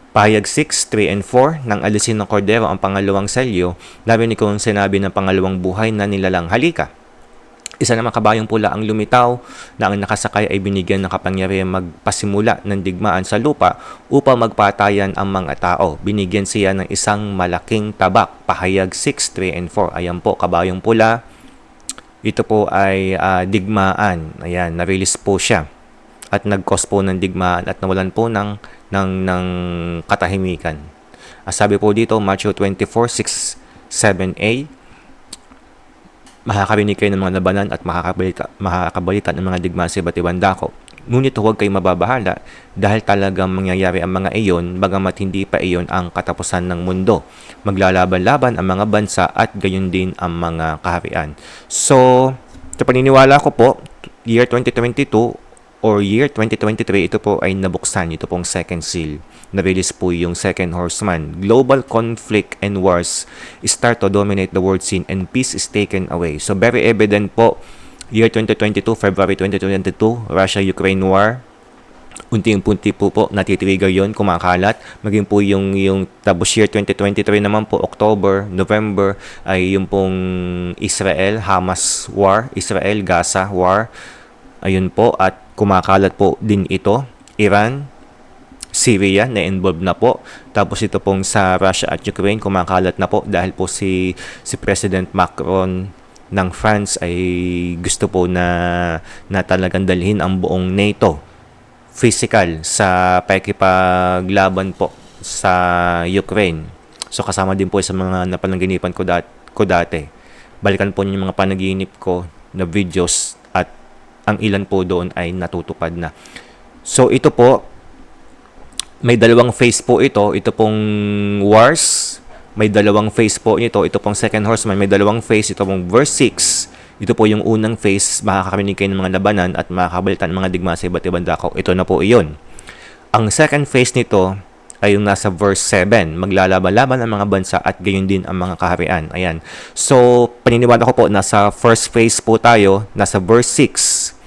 Pahayag 6, 3, and 4, nang alisin ng kordero ang pangalawang selyo, narinig ko sinabi ng pangalawang buhay na nilalang, halika. Isa namang kabayong pula ang lumitaw na ang nakasakay ay binigyan ng kapangyarihan magpasimula ng digmaan sa lupa upang magpatayan ang mga tao. Binigyan siya ng isang malaking tabak. Pahayag 6, 3, and 4. Ayan po, kabayong pula. Ito po ay digmaan. Ayan, na-release po siya. At nag-cause po ng digmaan at nawalan po ng katahimikan. Sabi po dito, Matthew 24, 6, 7a, makakarinig kayo ng mga labanan at makakabalitan ng mga digmaan sa iba't ibang dako. Ngunit huwag kayong mababahala dahil talagang mangyayari ang mga iyon bagamat hindi pa iyon ang katapusan ng mundo. Maglalaban-laban ang mga bansa at gayon din ang mga kaharian. So, sa paniniwala ko po, year 2022 or year 2023, ito po ay nabuksan. Ito pong second seal. Na-release po yung second horseman. Global conflict and wars start to dominate the world scene and peace is taken away. So, very evident po, year 2022, February 2022, Russia-Ukraine war. Unti-unti po natitrigger yon, kumakalat. Maging po yung tapos year 2023 naman po, October, November, ay yung pong Israel-Hamas war, Israel-Gaza war. Ayun po, at kumakalat po din ito, Iran, Syria, na-involved na po. Tapos ito pong sa Russia at Ukraine, kumakalat na po dahil po si President Macron ng France ay gusto po na talagang dalhin ang buong NATO physical sa pakikipaglaban po sa Ukraine. So kasama din po sa mga napanaginipan ko dati. Balikan po niyo yung mga panaginip ko na videos at ang ilan po doon ay natutupad na. So ito po May dalawang phase po ito. Ito pong wars, may dalawang phase po ito. Ito pong second horseman, may dalawang phase. Ito pong verse 6. Ito po yung unang phase, makakarinig kayo ng mga labanan at makakabalitan ng mga digma sa iba't ibang dako. Ito na po iyon. Ang second phase nito ay yung nasa verse 7. Maglalaban-laban ang mga bansa at gayon din ang mga kaharian. Ayan. So, paniniwala ko po, nasa first phase po tayo, nasa verse 6.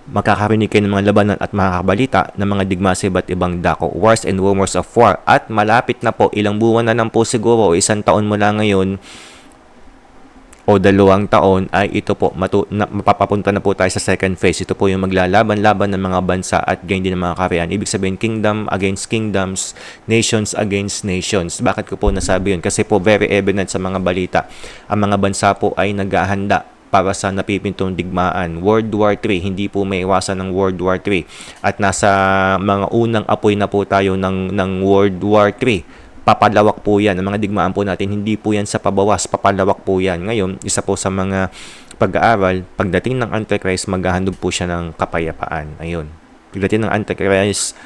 Makakarinig kayo ng mga labanan at makakabalita ng mga digma sa iba't ibang dako, wars and rumors of war. At malapit na po, ilang buwan na lang po siguro, isang taon mula ngayon, o 2 taon, ay ito po, mapapapunta na po tayo sa second phase. Ito po yung maglalaban-laban ng mga bansa at gayon din ng mga kaharian. Ibig sabihin, kingdom against kingdoms, nations against nations. Bakit ko po nasabi yun? Kasi po, very evident sa mga balita. Ang mga bansa po ay naghahanda para sa napipintong digmaan. World War III, hindi po may iwasan ng World War III. At nasa mga unang apoy na po tayo ng World War III. Papalawak po yan. Ang mga digmaan po natin, hindi po yan sa pabawas, papalawak po yan. Ngayon, isa po sa mga pag-aaral, pagdating ng Antichrist, maghahandog po siya ng kapayapaan. Ayun. Pagdating ng Antichrist,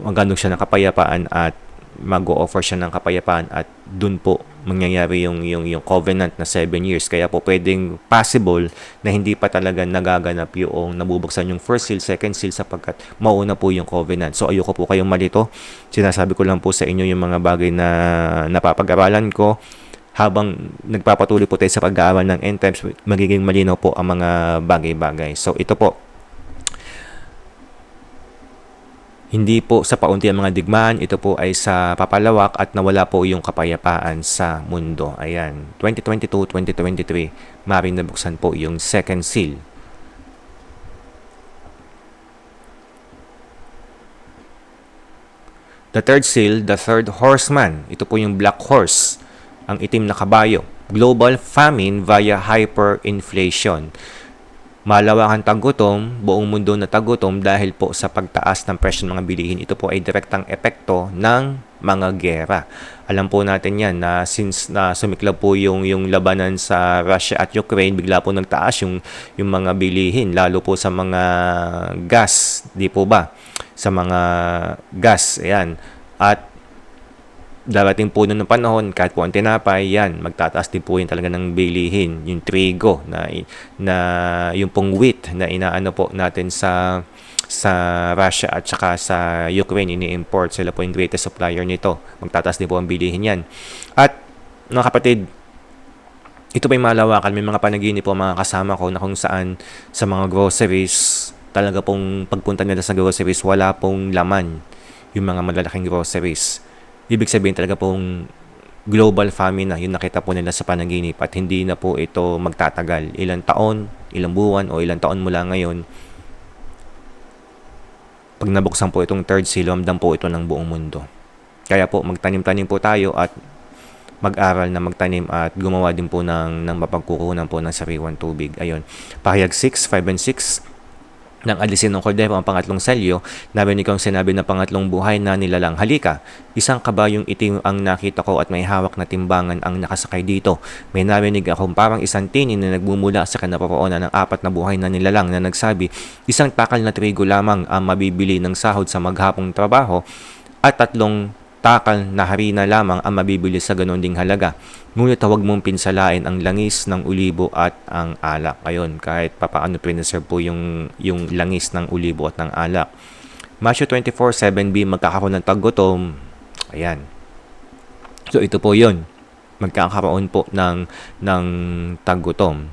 maghahandog siya ng kapayapaan at mag-o-offer siya ng kapayapaan at dun po mangyayari yung covenant na 7 years. Kaya po pwedeng possible na hindi pa talaga nagaganap yung nabubuksan yung first seal, second seal sapagkat mauna po yung covenant. So ayoko po kayong malito. Sinasabi ko lang po sa inyo yung mga bagay na napapag-aralan ko. Habang nagpapatuloy po tayo sa pag-aaral ng end times, magiging malinaw po ang mga bagay-bagay. So ito po, hindi po sa paunti ang mga digmaan, ito po ay sa papalawak at nawala po yung kapayapaan sa mundo. Ayan, 2022-2023, maring nabuksan po yung second seal. The third seal, the third horseman, ito po yung black horse, ang itim na kabayo. Global famine via hyperinflation. Malawakang tagutom, buong mundo na tagutom dahil po sa pagtaas ng presyo ng mga bilihin. Ito po ay direktang epekto ng mga gera. Alam po natin yan na since na sumiklab po yung labanan sa Russia at Ukraine, bigla po nagtaas yung mga bilihin, lalo po sa mga gas, di po ba? Sa mga gas, ayan. At darating po nun ng panahon, kahit po ang tinapay, yan, magtataas din po yun talaga ng bilihin. Yung trigo, na yung pong wheat na inaano po natin sa Russia at saka sa Ukraine, ini-import. Sila po yung greatest supplier nito. Magtataas din po ang bilihin yan. At, mga kapatid, ito pa yung malawakan. May mga panaginip po mga kasama ko na kung saan sa mga groceries, talaga pong pagpunta nila sa groceries, wala pong laman yung mga malalaking groceries. Ibig sabihin talaga pong global famine na yung nakita po nila sa panaginip at hindi na po ito magtatagal. Ilang taon, ilang buwan o ilang taon mula ngayon, pag nabuksan po itong third seal, ramdam po ito ng buong mundo. Kaya po magtanim-tanim po tayo at mag-aral na magtanim at gumawa din po ng mapagkukunan po ng sariwang tubig. Ayun. Pahayag 6, 5 and 6. Nang alisin ng kordero ang pangatlong selyo, narinig kong sinabi na pangatlong buhay na nilalang, halika, isang kabayong itim ang nakita ko at may hawak na timbangan ang nakasakay dito. May narinig akong parang isang tinin na nagmumula sa kanaparoonan ng 4 na buhay na nilalang na nagsabi, isang takal na trigo lamang ang mabibili ng sahod sa maghapong trabaho at 3 takal na harina lamang ang mabibili sa ganon ding halaga. Ngunit huwag mong pinsalain ang langis ng ulibo at ang alak. Ayun, kahit papaano preserve po yung langis ng ulibo at ng alak. Matthew 24:7b, magkakaroon ng taggutom. Ayan. So ito po yun. Magkakaroon po ng taggutom.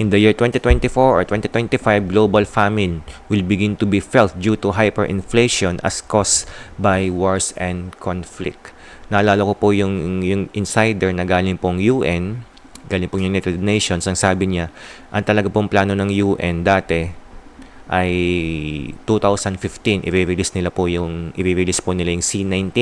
In the year 2024 or 2025, global famine will begin to be felt due to hyperinflation as caused by wars and conflict. Naalala ko po yung insider na galing pong UN, galing pong United Nations, ang sabi niya, ang talaga pong plano ng UN dati ay 2015, i-release po nila yung C-19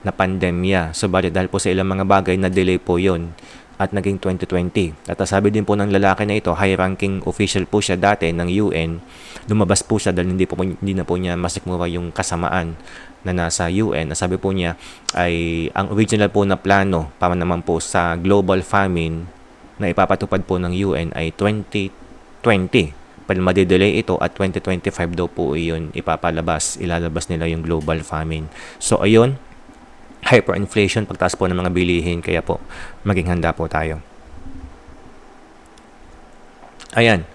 na pandemya. So, dahil po sa ilang mga bagay, na-delay po yon at naging 2020. At sabi din po ng lalaki na ito, high-ranking official po siya dati ng UN. Lumabas po siya dahil hindi na po niya masikmura yung kasamaan na nasa UN. Sabi po niya ay ang original po na plano para naman po sa global famine na ipapatupad po ng UN ay 2020. Madidelay ito at 2025 daw po yun ilalabas nila yung global famine. So ayun, hyperinflation, pagtaas po ng mga bilihin, kaya po maging handa po tayo. Ayan,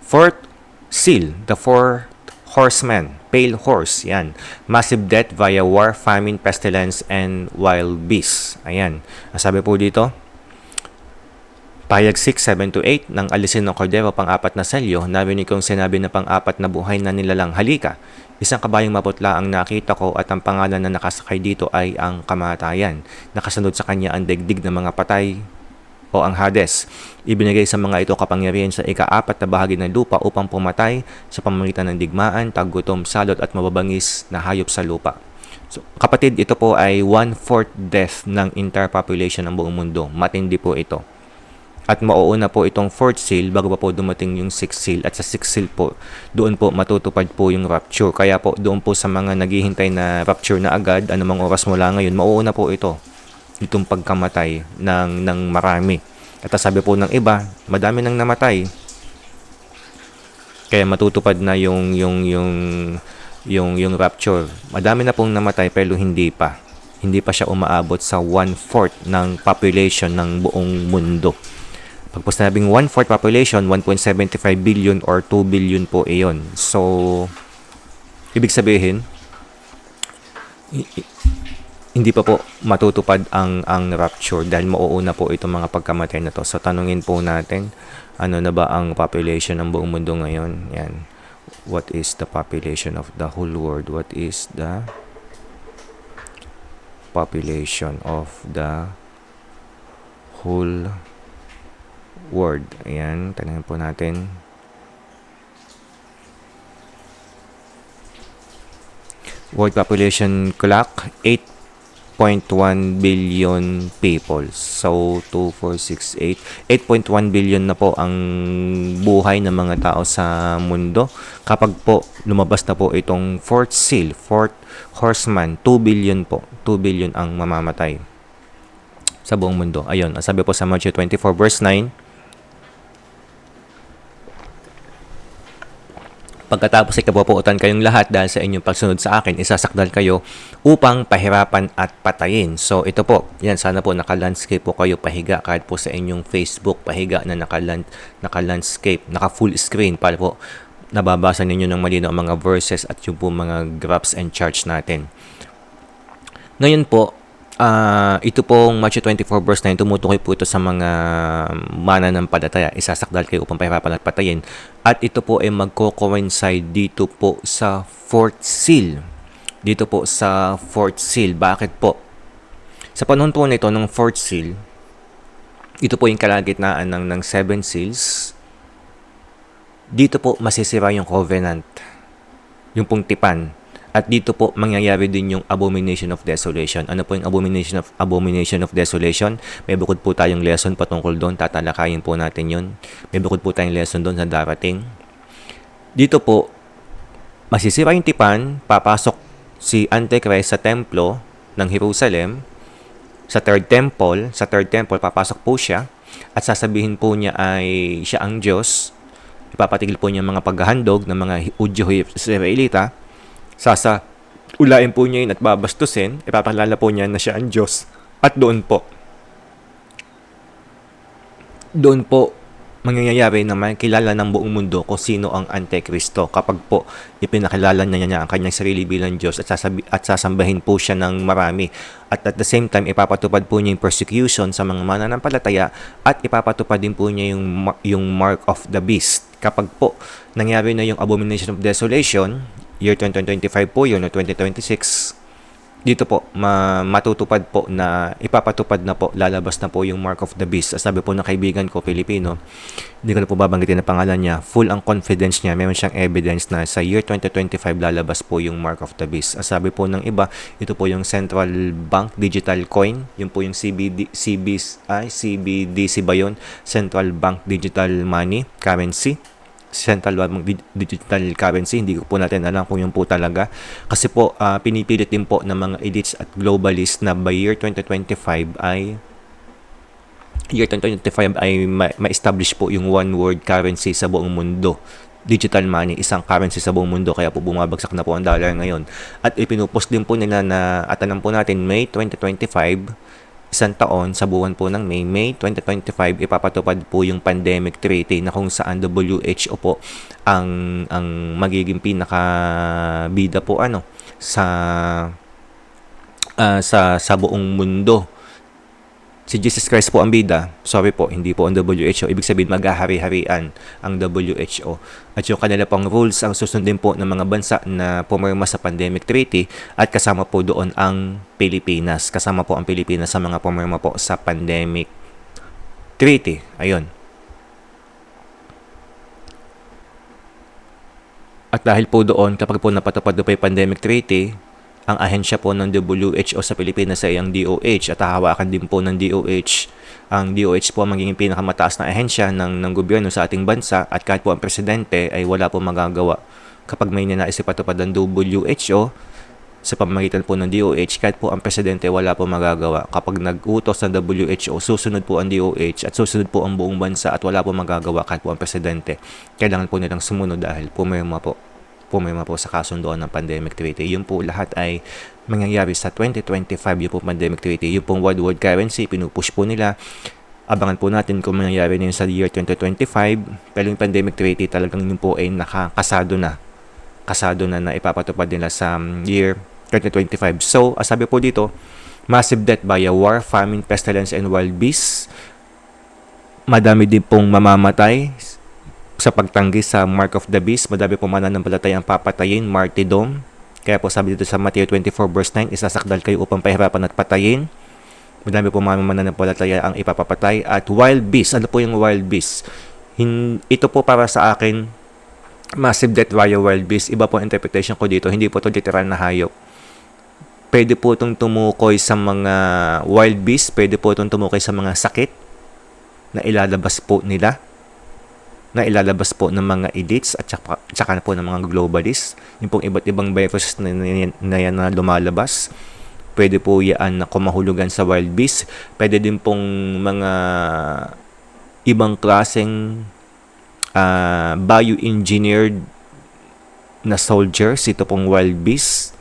fourth seal, the four horsemen, pale horse, yan. Massive death via war, famine, pestilence, and wild beasts. Ayan, sabi po dito, Pahayag 6:7-8 nang alisin ng kordero pang-apat na selyo, narinig kong sinabi na pang-apat na buhay na nilalang, halika, isang kabayong maputla ang nakita ko at ang pangalan na nakasakay dito ay ang kamatayan. Nakasunod sa kanya ang digdig ng mga patay o ang Hades. Ibinigay sa mga ito kapangyarihan sa ika-4 na bahagi ng lupa upang pumatay sa pamamagitan ng digmaan, taggutom, salot at mababangis na hayop sa lupa. So, kapatid, ito po ay 1/4 death ng entire population ng buong mundo. Matindi po ito. At mauuna po itong 4th seal bago pa po dumating yung 6th seal. At sa 6th seal po, doon po matutupad po yung rapture. Kaya po doon po sa mga naghihintay na rapture na agad, anumang oras mula ngayon, mauuna po ito. Itong pagkamatay ng marami. At sabi po ng iba, madami nang namatay. Kaya matutupad na yung rapture. Madami na pong namatay pero hindi pa. Hindi pa siya umaabot sa 1/4 ng population ng buong mundo. Pag po sinabing 1/4 population, 1.75 billion or 2 billion po iyon. So, ibig sabihin, hindi pa po matutupad ang rapture dahil mauuna po itong mga pagkamatay na to. So, tanungin po natin, ano na ba ang population ng buong mundo ngayon? Yan. What is the population of the whole world? What is the population of the whole world? Ayan, tanongin po natin. World population clock, 8.1 billion people. So, 2, 4, 6, 8. 8.1 billion na po ang buhay ng mga tao sa mundo. Kapag po lumabas na po itong 4th seal, 4th horseman, 2 billion po. 2 billion ang mamamatay sa buong mundo. Ayun, sabi po sa Matthew 24 verse 9, pagkatapos ay kapupuutan kayong lahat dahil sa inyong pagsunod sa akin, isasakdal kayo upang pahirapan at patayin. So, ito po. Yan, sana po naka-landscape po kayo pahiga kahit po sa inyong Facebook, pahiga na naka-landscape, naka-full screen para po nababasa ninyo ng malinaw ang mga verses at yung po mga graphs and charts natin. Ngayon po, ito pong Matthew 24 verse 9, tumutukoy po ito sa mga mananampalataya. Isasakdal kayo upang pahirapan at patayin. At ito po ay magko-coincide dito po sa 4th seal. Dito po sa 4th seal. Bakit po? Sa panahon po nito ng 4th seal, ito po yung kalagitnaan ng 7 seals. Dito po masisira yung covenant. Yung pong tipan. At dito po mangyayari din yung abomination of desolation. Ano po yung abomination of desolation? May bukod po tayong lesson patungkol doon. Tatalakayin po natin yun. May bukod po tayong lesson doon sa darating. Dito po, masisira yung tipan, papasok si Antichrist sa templo ng Jerusalem, sa third temple, papasok po siya, at sasabihin po niya ay siya ang Diyos. Ipapatigil po niya mga paghahandog ng mga Udyo-Israelita. Ulain po niya yun at babastusin, ipapalala po niya na siya ang Diyos. At doon po mangyayari na makilala ng buong mundo kung sino ang Antikristo kapag po ipinakilala niya ang kanyang sarili bilang Diyos at sasambahin po siya ng marami. At the same time, ipapatupad po niya yung persecution sa mga mananampalataya at ipapatupad din po niya yung mark of the beast. Kapag po nangyari na yung abomination of desolation, year 2025 po yun, o 2026, dito po, matutupad po na, ipapatupad na po, lalabas na po yung mark of the beast. Sabi po ng kaibigan ko, Pilipino, hindi ko na po babanggitin ang pangalan niya, full ang confidence niya, meron siyang evidence na sa year 2025 lalabas po yung mark of the beast. Sabi po ng iba, ito po yung central bank digital coin, yun po yung CBDC ba yun? Central bank digital money, currency. Central bank digital currency, hindi ko po natin alam kung yun po talaga kasi po pinipilit din po ng mga elites at globalists na by year 2025 ay year 2025 ay ma-establish po yung one world currency sa buong mundo. Digital money, isang currency sa buong mundo, kaya po bumabagsak na po ang dollar ngayon. At ipinupost din po nila na, at alam po natin, May 2025, isang taon, sa buwan po ng May 2025, ipapatupad po yung pandemic treaty na kung saan WHO po ang magiging pinakabida po sa buong mundo. Si Jesus Christ po ang bida. Sorry po, hindi po ang WHO. Ibig sabihin, maghahari-harian ang WHO. At yung kanila pang rules ang susundin po ng mga bansa na pumirma sa pandemic treaty, at kasama po doon ang Pilipinas. Kasama po ang Pilipinas sa mga pumirma po sa pandemic treaty. Ayun. At dahil po doon, kapag po napatupad po yung pandemic treaty, ang ahensya po ng WHO sa Pilipinas ay ang DOH, at hahawakan din po ng DOH. Ang DOH po ang magiging pinakamataas na ahensya ng gobyerno sa ating bansa, at kahit po ang presidente ay wala po magagawa kapag may ninais ipatupad ng WHO sa pamamagitan po ng DOH. Kahit po ang presidente wala po magagawa. Kapag nag-utos ng WHO, susunod po ang DOH at susunod po ang buong bansa, at wala po magagawa kahit po ang presidente. Kailangan po nilang sumunod dahil pumirma po sa kasunduan ng pandemic treaty. Yun po lahat ay mangyayari sa 2025, yung po pandemic treaty. Yung pong one world currency, pinupush po nila. Abangan po natin kung mangyayari na yun sa year 2025. Pero yung pandemic treaty, talagang yun po ay nakakasado na ipapatupad nila sa year 2025. So, sabi po dito, massive death via war, famine, pestilence, and wild beasts. Madami din pong mamamatay sa pagtanggi sa mark of the beast. Madami po mananampalataya ang papatayin, martyrdom. Kaya po sabi dito sa Matthew 24 verse 9, isasakdal kayo upang pahirapan at patayin. Madami po mananampalataya ang ipapapatay. At wild beast, ano po yung wild beast? Ito po para sa akin, massive death via wild beast. Iba po ang interpretation ko dito, hindi po ito literal na hayop. Pwede po itong tumukoy sa mga wild beast, pwede po itong tumukoy sa mga sakit na ilalabas po ng mga elites at saka po ng mga globalists. Yung pong iba't ibang viruses na yan na lumalabas. Pwede po yan na kumahulugan sa wild beast. Pwede din pong mga ibang klaseng bioengineered na soldiers. Ito pong wild beast.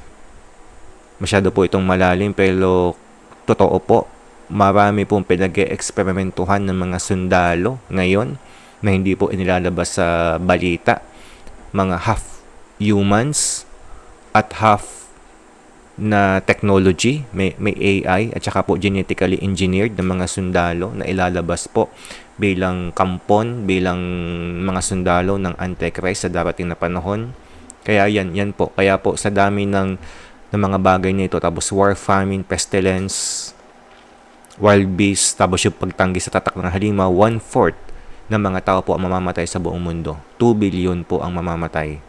Masyado po itong malalim, pero totoo po. Marami pong pinag-e-eksperimentuhan ng mga sundalo ngayon na hindi po inilalabas sa balita. Mga half humans at half na technology, may AI at saka po genetically engineered na mga sundalo na ilalabas po bilang kampon, bilang mga sundalo ng Antichrist sa darating na panahon. Kaya yan po. Kaya po sa dami ng mga bagay nito, tapos war, famine, pestilence, wild beasts, tapos yung pagtanggi sa tatak ng halimaw, 1/4 ng mga tao po ang mamamatay sa buong mundo. 2 billion po ang mamamatay.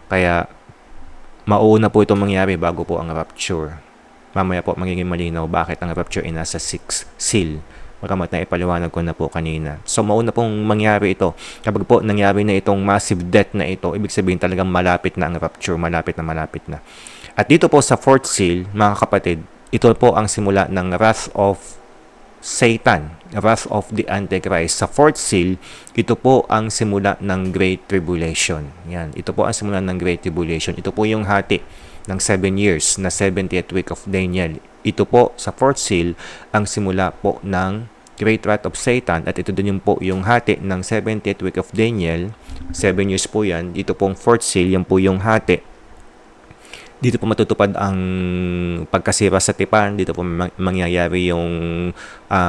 Kaya, mauuna po itong mangyari bago po ang rapture. Mamaya po magiging malinaw bakit ang rapture ay nasa 6th seal. Magamat na ipaliwanag ko na po kanina. So, mauna pong mangyari ito. Kapag po nangyari na itong massive death na ito, ibig sabihin talagang malapit na ang rapture. Malapit na. At dito po sa 4th seal, mga kapatid, ito po ang simula ng wrath of Satan, wrath of the Antichrist. Sa 4th seal, ito po ang simula ng Great Tribulation. Yan, ito po ang simula ng Great Tribulation. Ito po yung hati ng 7 years na 70th week of Daniel. Ito po sa 4th seal ang simula po ng Great Wrath of Satan, at ito din yung po yung hati ng 70th week of Daniel. 7 years po yan. Ito pong 4th seal, yan po yung hati. Dito po matutupad ang pagkasira sa tipan. Dito po mangyayari yung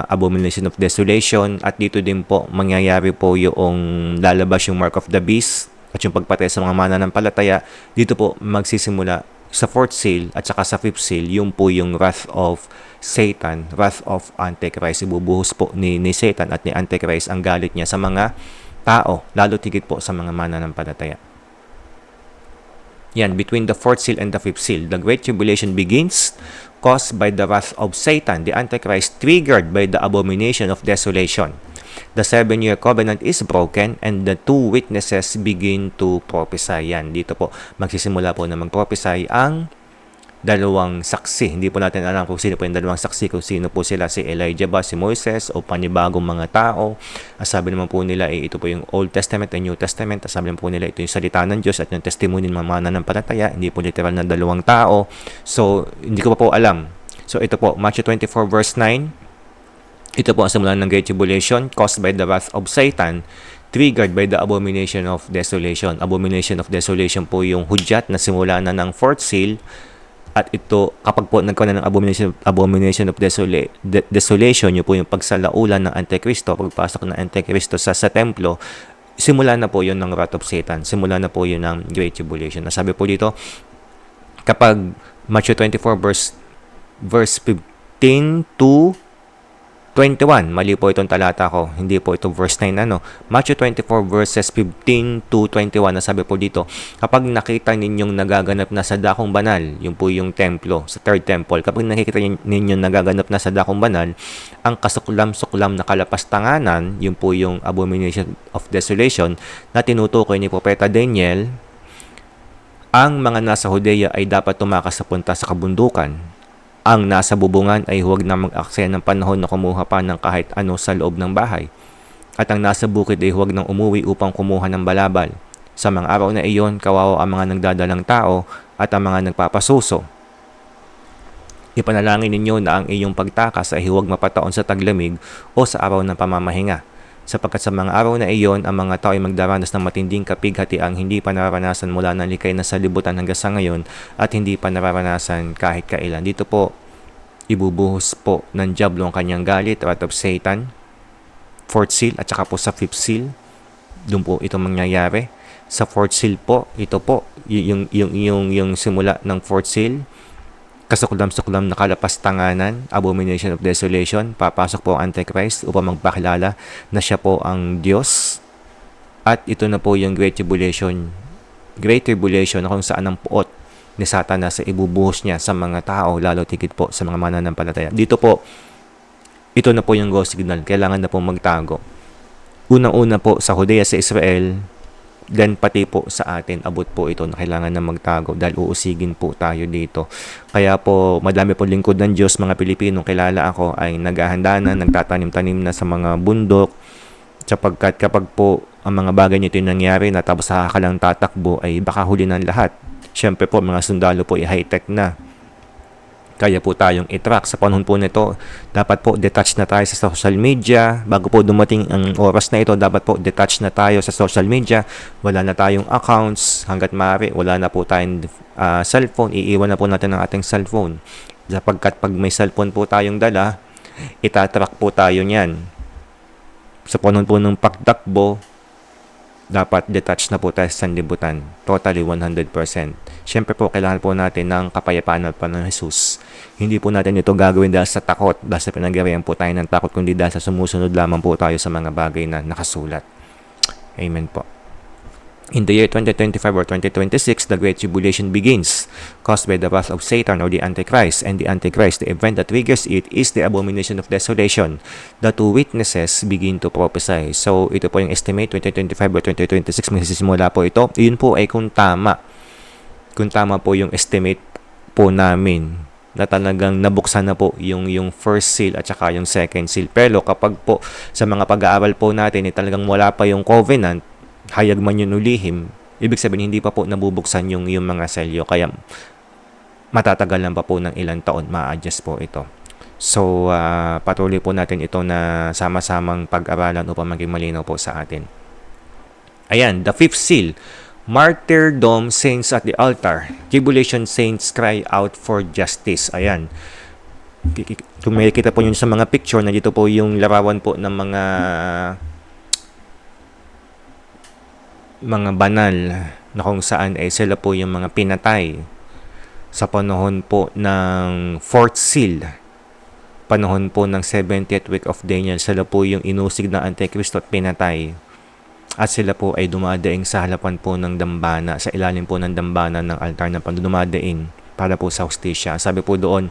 abomination of desolation. At dito din po mangyayari po yung lalabas yung mark of the beast at yung pagpatay sa mga mananampalataya. Dito po magsisimula sa 4th seal at saka sa 5th seal, yung po yung wrath of Satan, wrath of Antichrist. Ibubuhos po ni Satan at ni Antichrist ang galit niya sa mga tao, lalo tigit po sa mga mananampalataya. Yan, between the 4th seal and the 5th seal, the Great Tribulation begins, caused by the wrath of Satan, the Antichrist, triggered by the abomination of desolation. The 7-year covenant is broken and the 2 witnesses begin to prophesy. Yan, dito po magsisimula po na mag-prophesy ang dalawang saksi. Hindi po natin alam kung sino po yung dalawang saksi, kung sino po sila, si Elijah ba, si Moises, o panibagong mga tao. Sabi naman po nila, ito po yung Old Testament and New Testament. Sabi naman po nila, ito yung salita ng Diyos at yung testimony ng mga mananampalataya. Hindi po literal na dalawang tao. So, hindi ko pa po alam. So, ito po, Matthew 24 verse 9. Ito po ang simulan ng Great Tribulation caused by the wrath of Satan, triggered by the abomination of desolation. Abomination of desolation po yung hudyat na simula na ng fourth seal. At ito, kapag po nagkaroon ng abomination of desolation, yun po yung pagsalaulan ng Antikristo, pagpasok ng Antikristo sa templo, simula na po yun ng wrath of Satan. Simula na po yun ng Great Tribulation. Nasabi po dito, kapag Matthew 24 verse 15 to 21, mali po itong talata ko, hindi po ito verse 9 Matthew 24 verses 15 to 21, nasabi po dito, kapag nakita ninyong nagaganap na sa dakong banal, yun po yung templo, sa third temple, kapag nakikita ninyong nagaganap na sa dakong banal, ang kasuklam-suklam na kalapastanganan, yun po yung abomination of desolation, na tinutukoy ni Propeta Daniel, ang mga nasa Judea ay dapat tumakas sa punta sa kabundukan. Ang nasa bubungan ay huwag na mag-aksaya ng panahon na kumuha pa ng kahit ano sa loob ng bahay. At ang nasa bukid ay huwag nang umuwi upang kumuha ng balabal. Sa mga araw na iyon, kawawa ang mga nagdadalang tao at ang mga nagpapasuso. Ipanalangin ninyo na ang iyong pagtakas ay huwag mapataon sa taglamig o sa araw ng pamamahinga. Sapagkat sa mga araw na iyon, ang mga tao ay magdaranas ng matinding kapighatiang hindi pa nararanasan mula ng likay na salibutan hanggang sa ngayon at hindi pa nararanasan kahit kailan. Dito po, ibubuhos po ng diablo ang kanyang galit, wrath of Satan, fourth seal, at saka po sa fifth seal. Doon po ito mangyayari. Sa fourth seal po, ito po, yung simula ng fourth seal, kasuklam-suklam na kalapastanganan, abomination of desolation, papasok po ang Antichrist upang magpakilala na siya po ang Diyos. At ito na po yung Great Tribulation na kung saan ang puot ni Satanas sa ibubuhos niya sa mga tao, lalo tigit po sa mga mananampalataya. Dito po, ito na po yung go signal, kailangan na po magtago. Unang-una po sa Judea, sa Israel, then pati po sa atin, abot po ito na kailangan na magtago dahil uusigin po tayo dito. Kaya po, madami po lingkod ng Diyos, mga Pilipinong kilala ako, ay naghahanda na, nagtatanim-tanim na sa mga bundok, sapagkat kapag po ang mga bagay nito yung nangyari na tapos ka lang tatakbo, ay baka huli ng lahat. Siyempre po, mga sundalo po ay high-tech na. Kaya po tayong i-track. Sa panahon po nito, dapat po detach na tayo sa social media. Bago po dumating ang oras na ito, dapat po detach na tayo sa social media. Wala na tayong accounts. Hanggat maaari, wala na po tayong cellphone. Iiwan na po natin ang ating cellphone. Sapagkat pag may cellphone po tayong dala, itatrack po tayo niyan. Sa panahon po ng pagtakbo, dapat detach na po tayo sa sanlibutan. Totally 100%. Siyempre po, kailangan po natin ng kapayapaan pa ng Jesus. Hindi po natin ito gagawin dahil sa takot, dahil sa pinagarihan po tayo ng takot, kundi dahil sa sumusunod lamang po tayo sa mga bagay na nakasulat. Amen po. In the year 2025 or 2026, the Great Tribulation begins, caused by the wrath of Satan or the Antichrist. And the Antichrist, the event that triggers it, is the abomination of desolation. The two witnesses begin to prophesy. So, ito po yung estimate, 2025 or 2026, magsisimula po ito. Yun po ay kung tama. Kung tama po yung estimate po namin, na talagang nabuksan na po yung first seal at saka yung second seal. Pero kapag po sa mga pag-aaral po natin, talagang wala pa yung covenant, hayag man yun ulihim, ibig sabihin hindi pa po nabubuksan yung mga selyo, kaya matatagal lang pa po ng ilang taon, ma-adjust po ito. So, patuloy po natin ito na sama-samang pag-aralan upang maging malinaw po sa atin. Ayan, the fifth seal, martyrdom, saints at the altar, tribulation saints cry out for justice. Ayan, kung may kita po yun sa mga picture, na dito po yung larawan po ng mga banal na kung saan sila po yung mga pinatay sa panahon po ng fourth seal, panahon po ng 70th week of Daniel. Sila po yung inusig ng Antikristo at pinatay, at sila po ay dumadaing sa harapan po ng dambana, sa ilalim po ng dambana ng altar na dumadaing para po sa hostisya. Sabi po doon,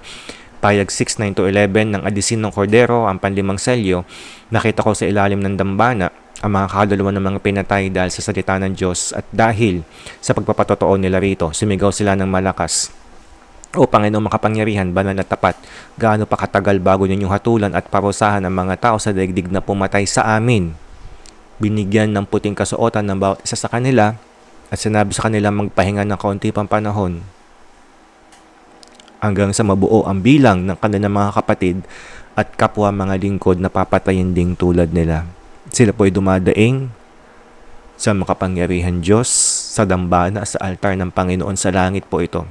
payag 6:9-11 ng adisin ng kordero, ang panlimang selyo, nakita ko sa ilalim ng dambana ang mga kaluluwa ng mga pinatay dahil sa salita ng Diyos, at dahil sa pagpapatotoo nila rito, sumigaw sila ng malakas. O Panginoong makapangyarihan, banal na tapat, gaano pa katagal bago ninyong hatulan at parusahan ang mga tao sa daigdig na pumatay sa amin? Binigyan ng puting kasuotan ng bawat isa sa kanila at sinabi sa kanila magpahinga ng kaunti pang panahon hanggang sa mabuo ang bilang ng kanilang mga kapatid at kapwa mga lingkod na papatayin ding tulad nila. Sila po ay dumadaing sa makapangyarihan Diyos, sa dambana, sa altar ng Panginoon sa langit po ito.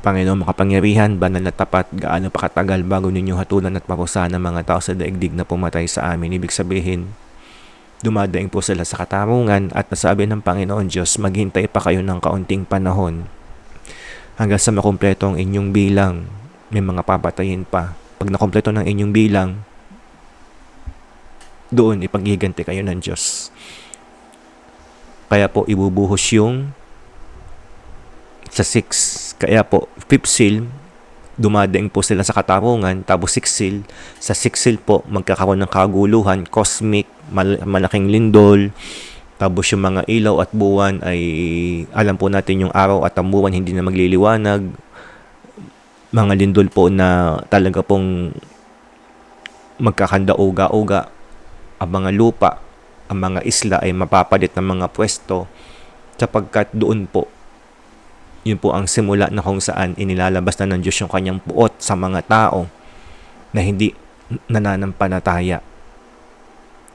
Panginoon makapangyarihan, banal na tapat, gaano pa katagal bago ninyo hatulan at parusahan ng mga tao sa daigdig na pumatay sa amin. Ibig sabihin, dumadaing po sila sa katarungan at nasabi ng Panginoon Diyos, maghintay pa kayo ng kaunting panahon hanggang sa makumpleto ang inyong bilang. May mga papatayin pa. Pag nakumpleto ng inyong bilang, doon ipaghiganti kayo ng Diyos. Kaya po ibubuhos yung sa 6. Kaya po, 5th seal, dumadaing po sila sa katarungan. Tapos 6th seal, sa 6th seal po, magkakaroon ng kaguluhan, cosmic, malaking lindol. Tapos yung mga ilaw at buwan ay, alam po natin yung araw at ang buwan hindi na magliliwanag. Mga lindol po na talaga pong magkakanda-uga-uga. Ang mga lupa, ang mga isla ay mapapalit ng mga pwesto sapagkat doon po, yun po ang simula na kung saan inilalabas na ng Diyos yung kanyang puot sa mga tao na hindi nananampalataya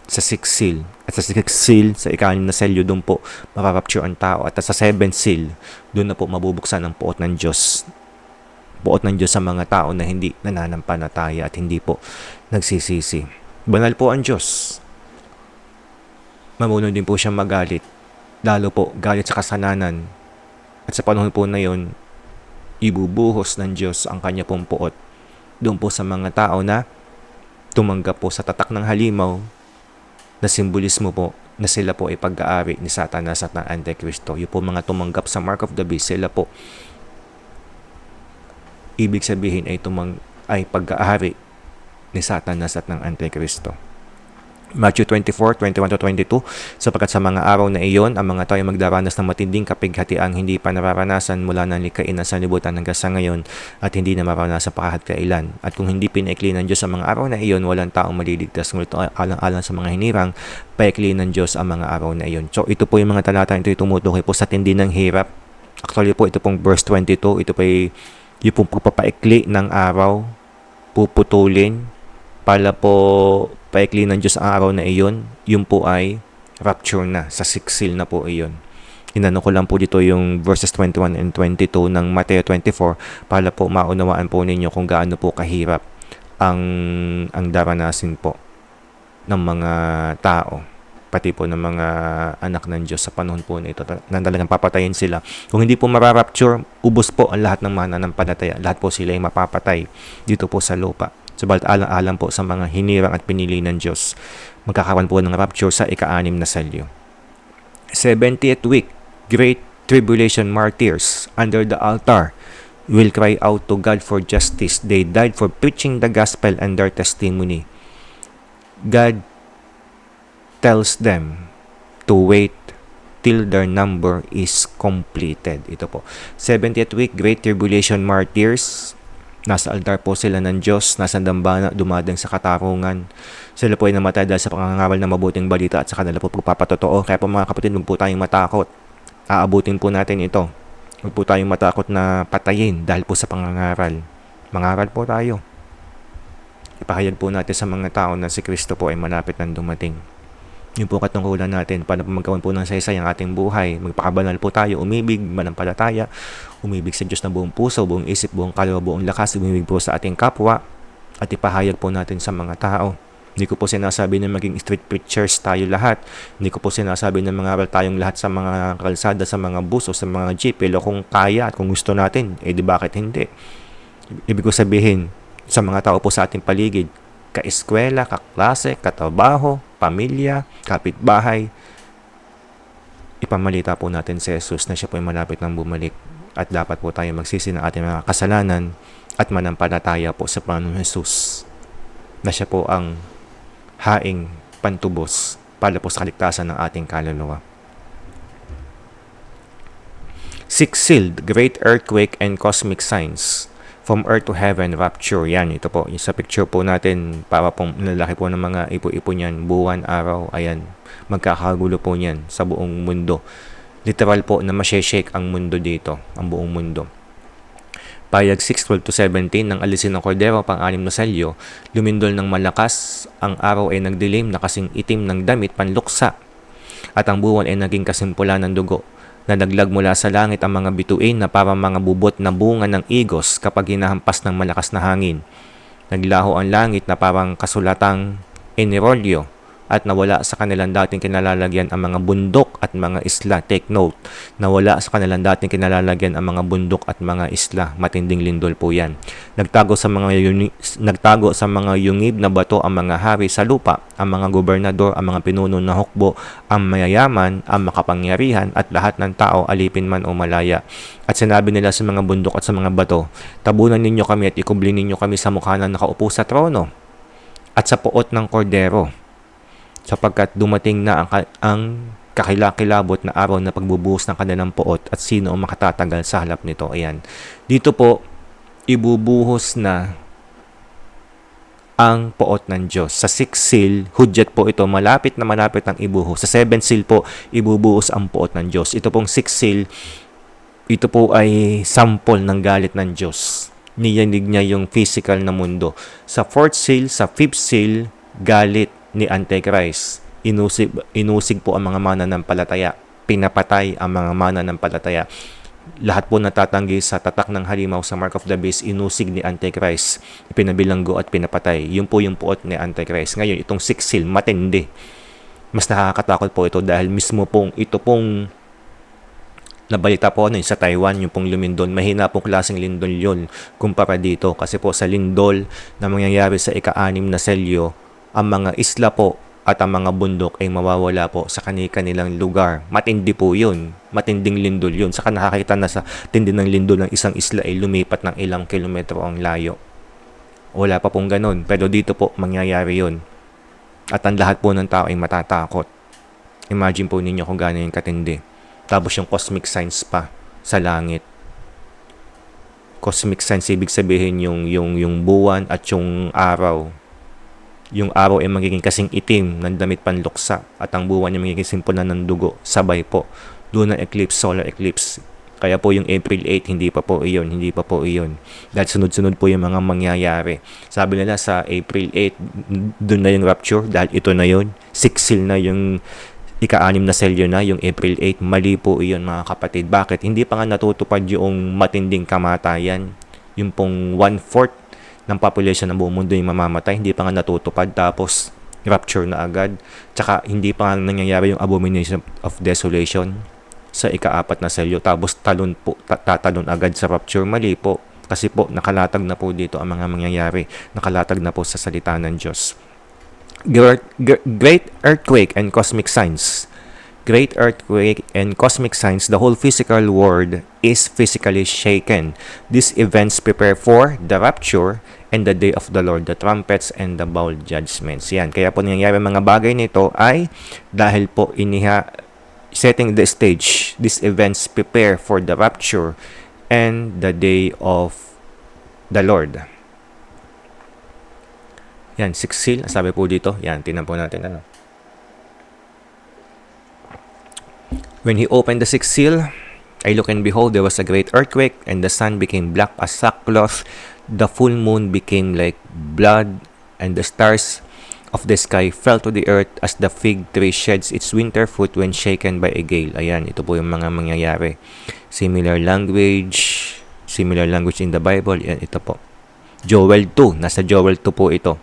sa 6th seal. At sa 6th seal, sa ika-6 na selyo, doon po maparapture ang tao. At sa 7th seal, doon na po mabubuksan ang puot ng Diyos. Puot ng Diyos sa mga tao na hindi nananampalataya at hindi po nagsisisi. Banal po ang Diyos. Mamunod din po siyang magalit. Lalo po, galit sa kasalanan. At sa panahon po na yun, ibubuhos ng Diyos ang kanya pong puot doon po sa mga tao na tumanggap po sa tatak ng halimaw na simbolismo po na sila po ay pag-aari ni Satanas at ng Antikristo. Yung po mga tumanggap sa Mark of the Beast, sila po ibig sabihin ay pag-aari ni Satanas at ng Antikristo. Matthew 24:21-22, sapagkat sa mga araw na iyon, ang mga tao ay magdaranas ng matinding kapighatiang hindi pa nararanasan mula ng likhain ng sanlibutan hanggang sa ngayon at hindi na mararanasan pa kahit kailan. At kung hindi pinaikli ng Diyos ang mga araw na iyon, walang taong maliligtas. Ngunit alang-alang sa mga hinirang, paikli ng Diyos ang mga araw na iyon. So ito po yung mga talata, ito yung tumutukoy po sa tindi ng hirap. Actually po, ito pong verse 22, ito po yung pong pagpapaikli ng araw, puputulin, pala po paikli ng Diyos ang araw na iyon, yun po ay rapture na, sa 6th seal na po iyon. Inano ko lang po dito yung verses 21 and 22 ng Mateo 24 para po maunawaan po ninyo kung gaano po kahirap ang daranasin po ng mga tao, pati po ng mga anak ng Diyos sa panahon po na ito, na talagang papatayin sila. Kung hindi po mararapture, ubos po ang lahat ng mananampalataya. Lahat po sila ay mapapatay dito po sa lupa. Subalit alang-alang po sa mga hinirang at pinili ng Diyos, magkakaroon po ng rapture sa ika-6 na selyo. 70th week, Great Tribulation martyrs under the altar will cry out to God for justice. They died for preaching the gospel and their testimony. God tells them to wait till their number is completed. Ito po, 70th week, Great Tribulation martyrs. Nasa altar po sila ng Diyos, nasa dambana, dumadang sa katarungan. Sila po ay namatay dahil sa pangangaral ng mabuting balita at sa kanila po pagpapatotoo. Kaya po mga kapatid, huwag po tayong matakot. Aabutin po natin ito. Huwag po tayong matakot na patayin dahil po sa pangangaral. Mangaral po tayo. Ipahayag po natin sa mga tao na si Kristo po ay malapit nang dumating. Yun po katungkulan natin para magkaroon po ng saysay ang ating buhay. Magpakabanal po tayo, umibig, manampalataya, umibig sa Diyos na buong puso, buong isip, buong kaluluwa, buong lakas, umibig po sa ating kapwa at ipahayag po natin sa mga tao. Hindi ko po sinasabi na maging street preachers tayo lahat. Hindi ko po sinasabi na mangaral tayong lahat sa mga kalsada, sa mga buso, sa mga jeep. Pero kung kaya at kung gusto natin, di bakit hindi? Ibig ko sabihin, sa mga tao po sa ating paligid, ka-eskwela, kaklase, katrabaho, pamilya, kapitbahay, ipamalita po natin si Jesus na siya po ay malapit nang bumalik at dapat po tayo magsisi ng ating mga kasalanan at manampalataya po sa Panginoong Jesus na siya po ang haing pantubos para po sa kaligtasan ng ating kaluluwa. Sixth seal, great earthquake and cosmic signs. From earth to heaven, rapture. Yan, ito po. Yung sa picture po natin, para pong lalaki po ng mga ipo-ipo niyan, buwan, araw, ayan. Magkakagulo po niyan sa buong mundo. Literal po na masyeshake ang mundo dito, ang buong mundo. Payag 6:12-17, nang alisin ng kordero pang-anim na selyo, lumindol ng malakas, ang araw ay nagdilim na kasing itim ng damit panluksa, at ang buwan ay naging kasimpula ng dugo. Nadaglag mula sa langit ang mga bituin na parang mga bubot na bunga ng igos kapag hinahampas ng malakas na hangin. Naglaho ang langit na parang kasulatang enirolyo at nawala sa kanilang dating kinalalagyan ang mga bundok at mga isla. Take note, nawala sa kanilang dating kinalalagyan ang mga bundok at mga isla. Matinding lindol po yan. Nagtago sa mga yungib na bato ang mga hari sa lupa, ang mga gobernador, ang mga pinuno na hukbo, ang mayayaman, ang makapangyarihan, at lahat ng tao, alipin man o malaya. At sinabi nila sa mga bundok at sa mga bato, tabunan ninyo kami at ikublin ninyo kami sa mukha ng nakaupo sa trono at sa puot ng kordero, sapagkat dumating na ang kakilakilabot na araw na pagbubuhos ng kanilang poot, at sino ang makatatagal sa halap nito. Ayan. Dito po, ibubuhos na ang poot ng Diyos. Sa 6th seal, hudyat po ito, malapit na malapit ang ibuhos. Sa 7th seal po, ibubuhos ang poot ng Diyos. Ito pong 6th seal, ito po ay sample ng galit ng Diyos. Niyanig niya yung physical na mundo. Sa 4th seal, sa 5th seal, galit ni Antichrist. Inusig po ang mga mananampalataya. Pinapatay ang mga mananampalataya. Lahat po natatanggi sa tatak ng halimaw sa mark of the beast, inusig ni Antichrist. Pinabilanggo at pinapatay. Yun po yung puot ni Antichrist. Ngayon, itong 6th seal, matindi. Mas nakakatakot po ito dahil mismo pong ito pong nabalita po sa Taiwan, yung pong lumindol. Mahina pong klaseng lindol yun kumpara dito. Kasi po sa lindol na mangyayari sa ika-6 na selyo, ang mga isla po at ang mga bundok ay mawawala po sa kanilang lugar. Matindi po yun. Matinding lindol yun. Saka nakakita na sa tindi ng lindol ng isang isla ay lumipat ng ilang kilometro ang layo. Wala pa pong ganun. Pero dito po mangyayari yun. At ang lahat po ng tao ay matatakot. Imagine po ninyo kung gaano yung katindi. Tapos yung cosmic signs pa sa langit. Cosmic signs, ibig sabihin yung buwan at yung araw. Yung araw ay magiging kasing itim ng damit panluksa, at ang buwan ay magiging simpulan ng dugo. Sabay po. Lunar eclipse, solar eclipse. Kaya po yung April 8, hindi pa po iyon. Dahil sunod-sunod po yung mga mangyayari. Sabi nila sa April 8, doon na yung rapture, dahil ito na yun. 6 seal na yung ika-6 na selyo na, yung April 8. Mali po iyon, mga kapatid. Bakit? Hindi pa nga natutupad yung matinding kamatayan. Yung pong 1/4 ng population ng buong mundo yung mamamatay, hindi pa nga natutupad, tapos rapture na agad. Tsaka hindi pa nga nangyayari yung abomination of desolation sa ika-4 na selyo, tapos tatalon agad sa rapture. Mali po, kasi po nakalatag na po dito ang mga mangyayari, nakalatag na po sa salita ng Diyos. Great earthquake and cosmic signs. Great earthquake and cosmic signs, the whole physical world is physically shaken. These events prepare for the rapture and the day of the Lord, the trumpets and the bowl judgments. Yan. Kaya po nangyayari mga bagay nito ay dahil po setting the stage. These events prepare for the rapture and the day of the Lord. Yan, 6th seal. Sabi po dito. Yan, tingnan po natin ano. When he opened the 6th seal, I looked and behold, there was a great earthquake, and the sun became black as sackcloth. The full moon became like blood, and the stars of the sky fell to the earth as the fig tree sheds its winter fruit when shaken by a gale. Ayan, ito po yung mga mangyayari. Similar language in the Bible. Yan, ito po. Joel 2. Nasa Joel 2 po ito.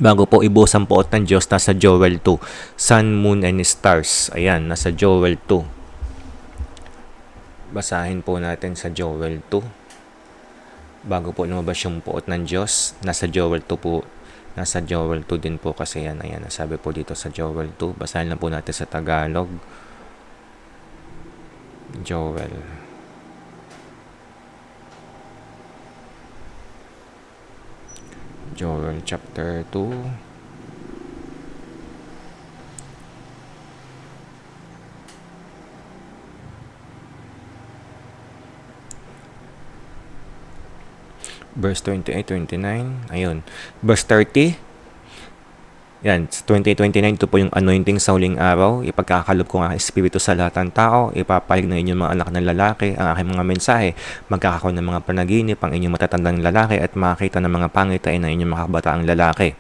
Bago po ibuhos ang poot ng Diyos, nasa Joel 2. Sun, moon, and stars. Ayan, nasa Joel 2. Basahin po natin sa Joel 2. Bago po lumabas yung poot ng Diyos, nasa Joel 2 po. Nasa Joel 2 din po kasi yan. Ayan, nasabi po dito sa Joel 2. Basahin lang po natin sa Tagalog. Joel chapter 2. verse 28, 29, ayun. Verse 30, yan, 28-29, ito po yung anointing sa huling araw. Ipagkakalob ko nga espiritu sa lahat ng tao. Ipapalig ng inyong mga anak ng lalaki ang aking mga mensahe. Magkakaroon ng mga panaginip ang inyong matatandang lalaki at makakita ng mga pangitain ng inyong mga kabataang lalaki.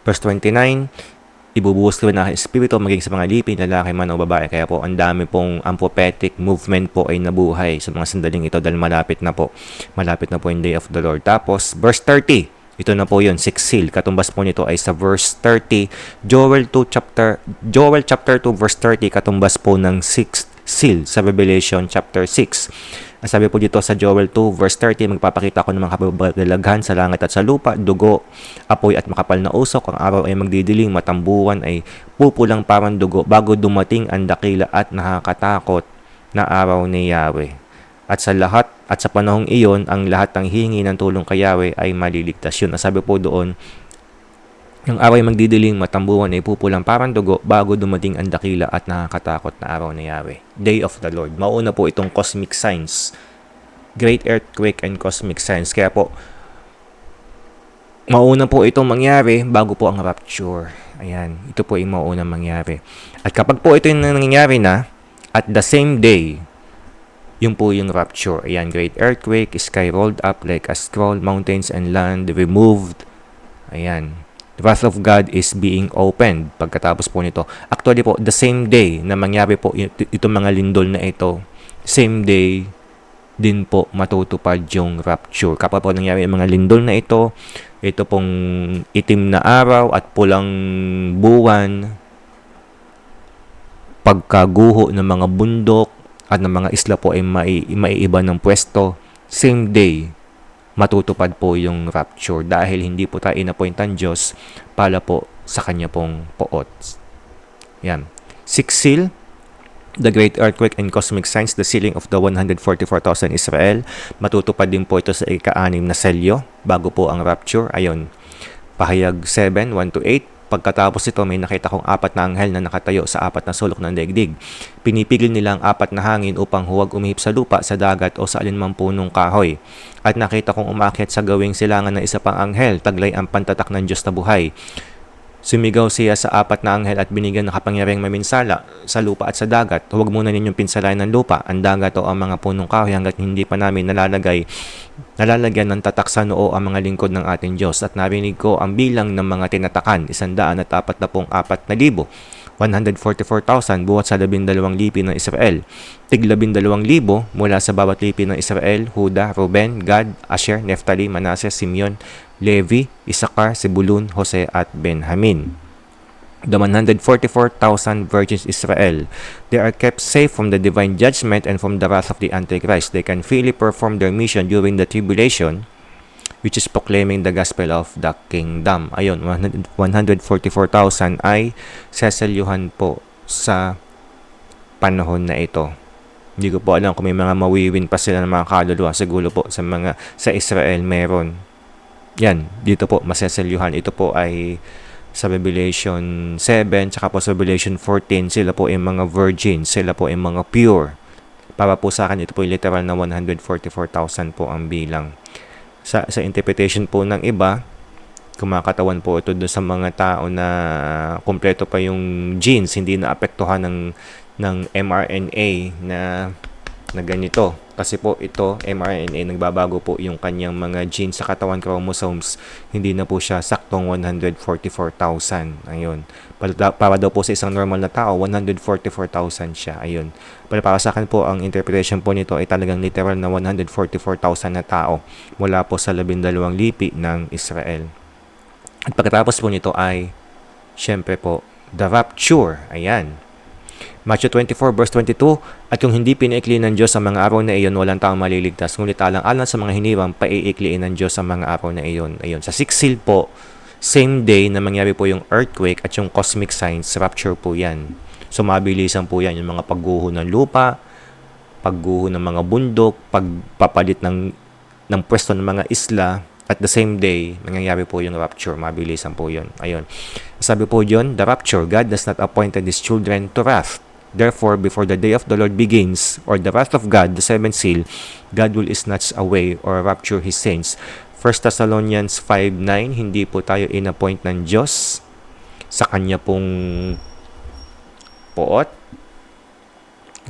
Verse 29, ibubuhos ko na espiritu maging sa mga lipin, lalaki man o babae. Kaya po, ang dami pong, ang prophetic movement po ay nabuhay sa mga sandaling ito dahil malapit na po. Malapit na po yung day of the Lord. Tapos, verse 30, ito na po yun, 6 seal. Katumbas po nito ay sa verse 30. Joel chapter 2 verse 30, katumbas po ng 6th seal sa Revelation chapter 6. Ang sabi po dito sa Joel 2 verse 30, magpapakita ko ng mga kababalaghan sa langit at sa lupa, dugo, apoy at makapal na usok. Ang araw ay magdidiling, matambuan ay pupulang parang dugo bago dumating ang dakila at nakakatakot na araw ni Yahweh. At sa lahat at sa panahong iyon, ang lahat ng hihingi ng tulong kay Yahweh ay maliligtas. Yun, sabi po doon, ang araw ay magdidiling, matambuhan ay pupulang parang dugo bago dumating ang dakila at nakakatakot na araw ni Yahweh. Day of the Lord. Mauna po itong cosmic signs. Great earthquake and cosmic signs. Kaya po, mauna po itong mangyari bago po ang rapture. Ayan, ito po yung mauna mangyari. At kapag po ito yung nangyayari na, at the same day, yung po yung rapture. Ayan, great earthquake, sky rolled up like a scroll, mountains and land removed. Ayan. The wrath of God is being opened. Pagkatapos po nito. Actually po, the same day na mangyari po itong mga lindol na ito, same day din po matutupad yung rapture. Kapag po nangyari yung mga lindol na ito pong itim na araw at pulang buwan, pagkaguho ng mga bundok, at ng mga isla po ay maiiba ng pwesto, same day, matutupad po yung rapture dahil hindi po tayo inappointan Diyos para po sa kanya pong poot. Yan. 6 seal, the great earthquake and cosmic signs, the sealing of the 144,000 Israel. Matutupad din po ito sa ika-6 na selyo bago po ang rapture. Ayun. Pahayag 7, 1-8. Pagkatapos ito, may nakita kong 4 na anghel na nakatayo sa 4 na sulok ng daigdig. Pinipigil nila ang 4 na hangin upang huwag umihip sa lupa, sa dagat o sa alinmang punong kahoy. At nakita kong umakyat sa gawing silangan ng isa pang anghel, taglay ang pantatak ng Diyos na buhay. Sumigaw siya sa 4 na anghel at binigyan ng kapangyarihang maminsala sa lupa at sa dagat. Huwag muna ninyong pinsalain ng lupa, ang dagat o ang mga punong kahoy hanggat hindi pa namin nalalagyan ng tatak sa noo ang mga lingkod ng ating Diyos. At narinig ko ang bilang ng mga tinatakan, 144,000, 144,000 buhat sa 12 lipi ng Israel. Tig 12,000 mula sa bawat lipi ng Israel, Huda, Ruben, Gad, Asher, Neftali, Manasseh, Simeon, Levi, Isakar, Zebulun, Jose at Benjamin. The 144,000 virgins Israel, they are kept safe from the divine judgment and from the wrath of the Antichrist. They can freely perform their mission during the tribulation, which is proclaiming the gospel of the kingdom. Ayun, 144,000 ay seselyuhan po sa panahon na ito. Hindi ko po alam kung may mga mawiwin pa sila ng mga kaluluwa. Siguro po sa Israel meron. Yan, dito po maseselyuhan. Ito po ay sa Revelation 7 tsaka po sa Revelation 14, sila po ay mga virgins, sila po ay mga pure. Para po sa akin, ito po ay literal na 144,000 po ang bilang. Sa interpretation po ng iba, kumakatawan po ito doon sa mga tao na kompleto pa yung genes, hindi na apektuhan ng mRNA na ganito. Kasi po ito, mRNA, nagbabago po yung kanyang mga genes sa katawan chromosomes. Hindi na po siya saktong 144,000. Ayun. Para daw po sa isang normal na tao, 144,000 siya. Ayun. Para sa akin po, ang interpretation po nito ay talagang literal na 144,000 na tao mula po sa 12 lipi ng Israel. At pagkatapos po nito ay, syempre po, the rapture. Ayan. Matthew 24 verse 22, at kung hindi pinaikli ng Diyos ang mga araw na iyon, walang taong maliligtas. Ngunit alang-alang sa mga hinirang, paiikliin ng Diyos ang mga araw na iyon. Ayun. Sa 6 seal po, same day na mangyari po yung earthquake at yung cosmic signs, rapture po yan. So mabilisan po yan, yung mga pagguho ng lupa, pagguho ng mga bundok, pagpapalit ng pwesto ng mga isla. At the same day, nangyayari po yung rapture. Mabilisan po yun. Ayun. Sabi po yun, the rapture, God does not appointed His children to wrath. Therefore, before the day of the Lord begins, or the wrath of God, the 7th seal, God will snatch away or rapture His saints 1 Thessalonians 5:9, hindi po tayo inappoint ng Diyos sa kanya pong poot.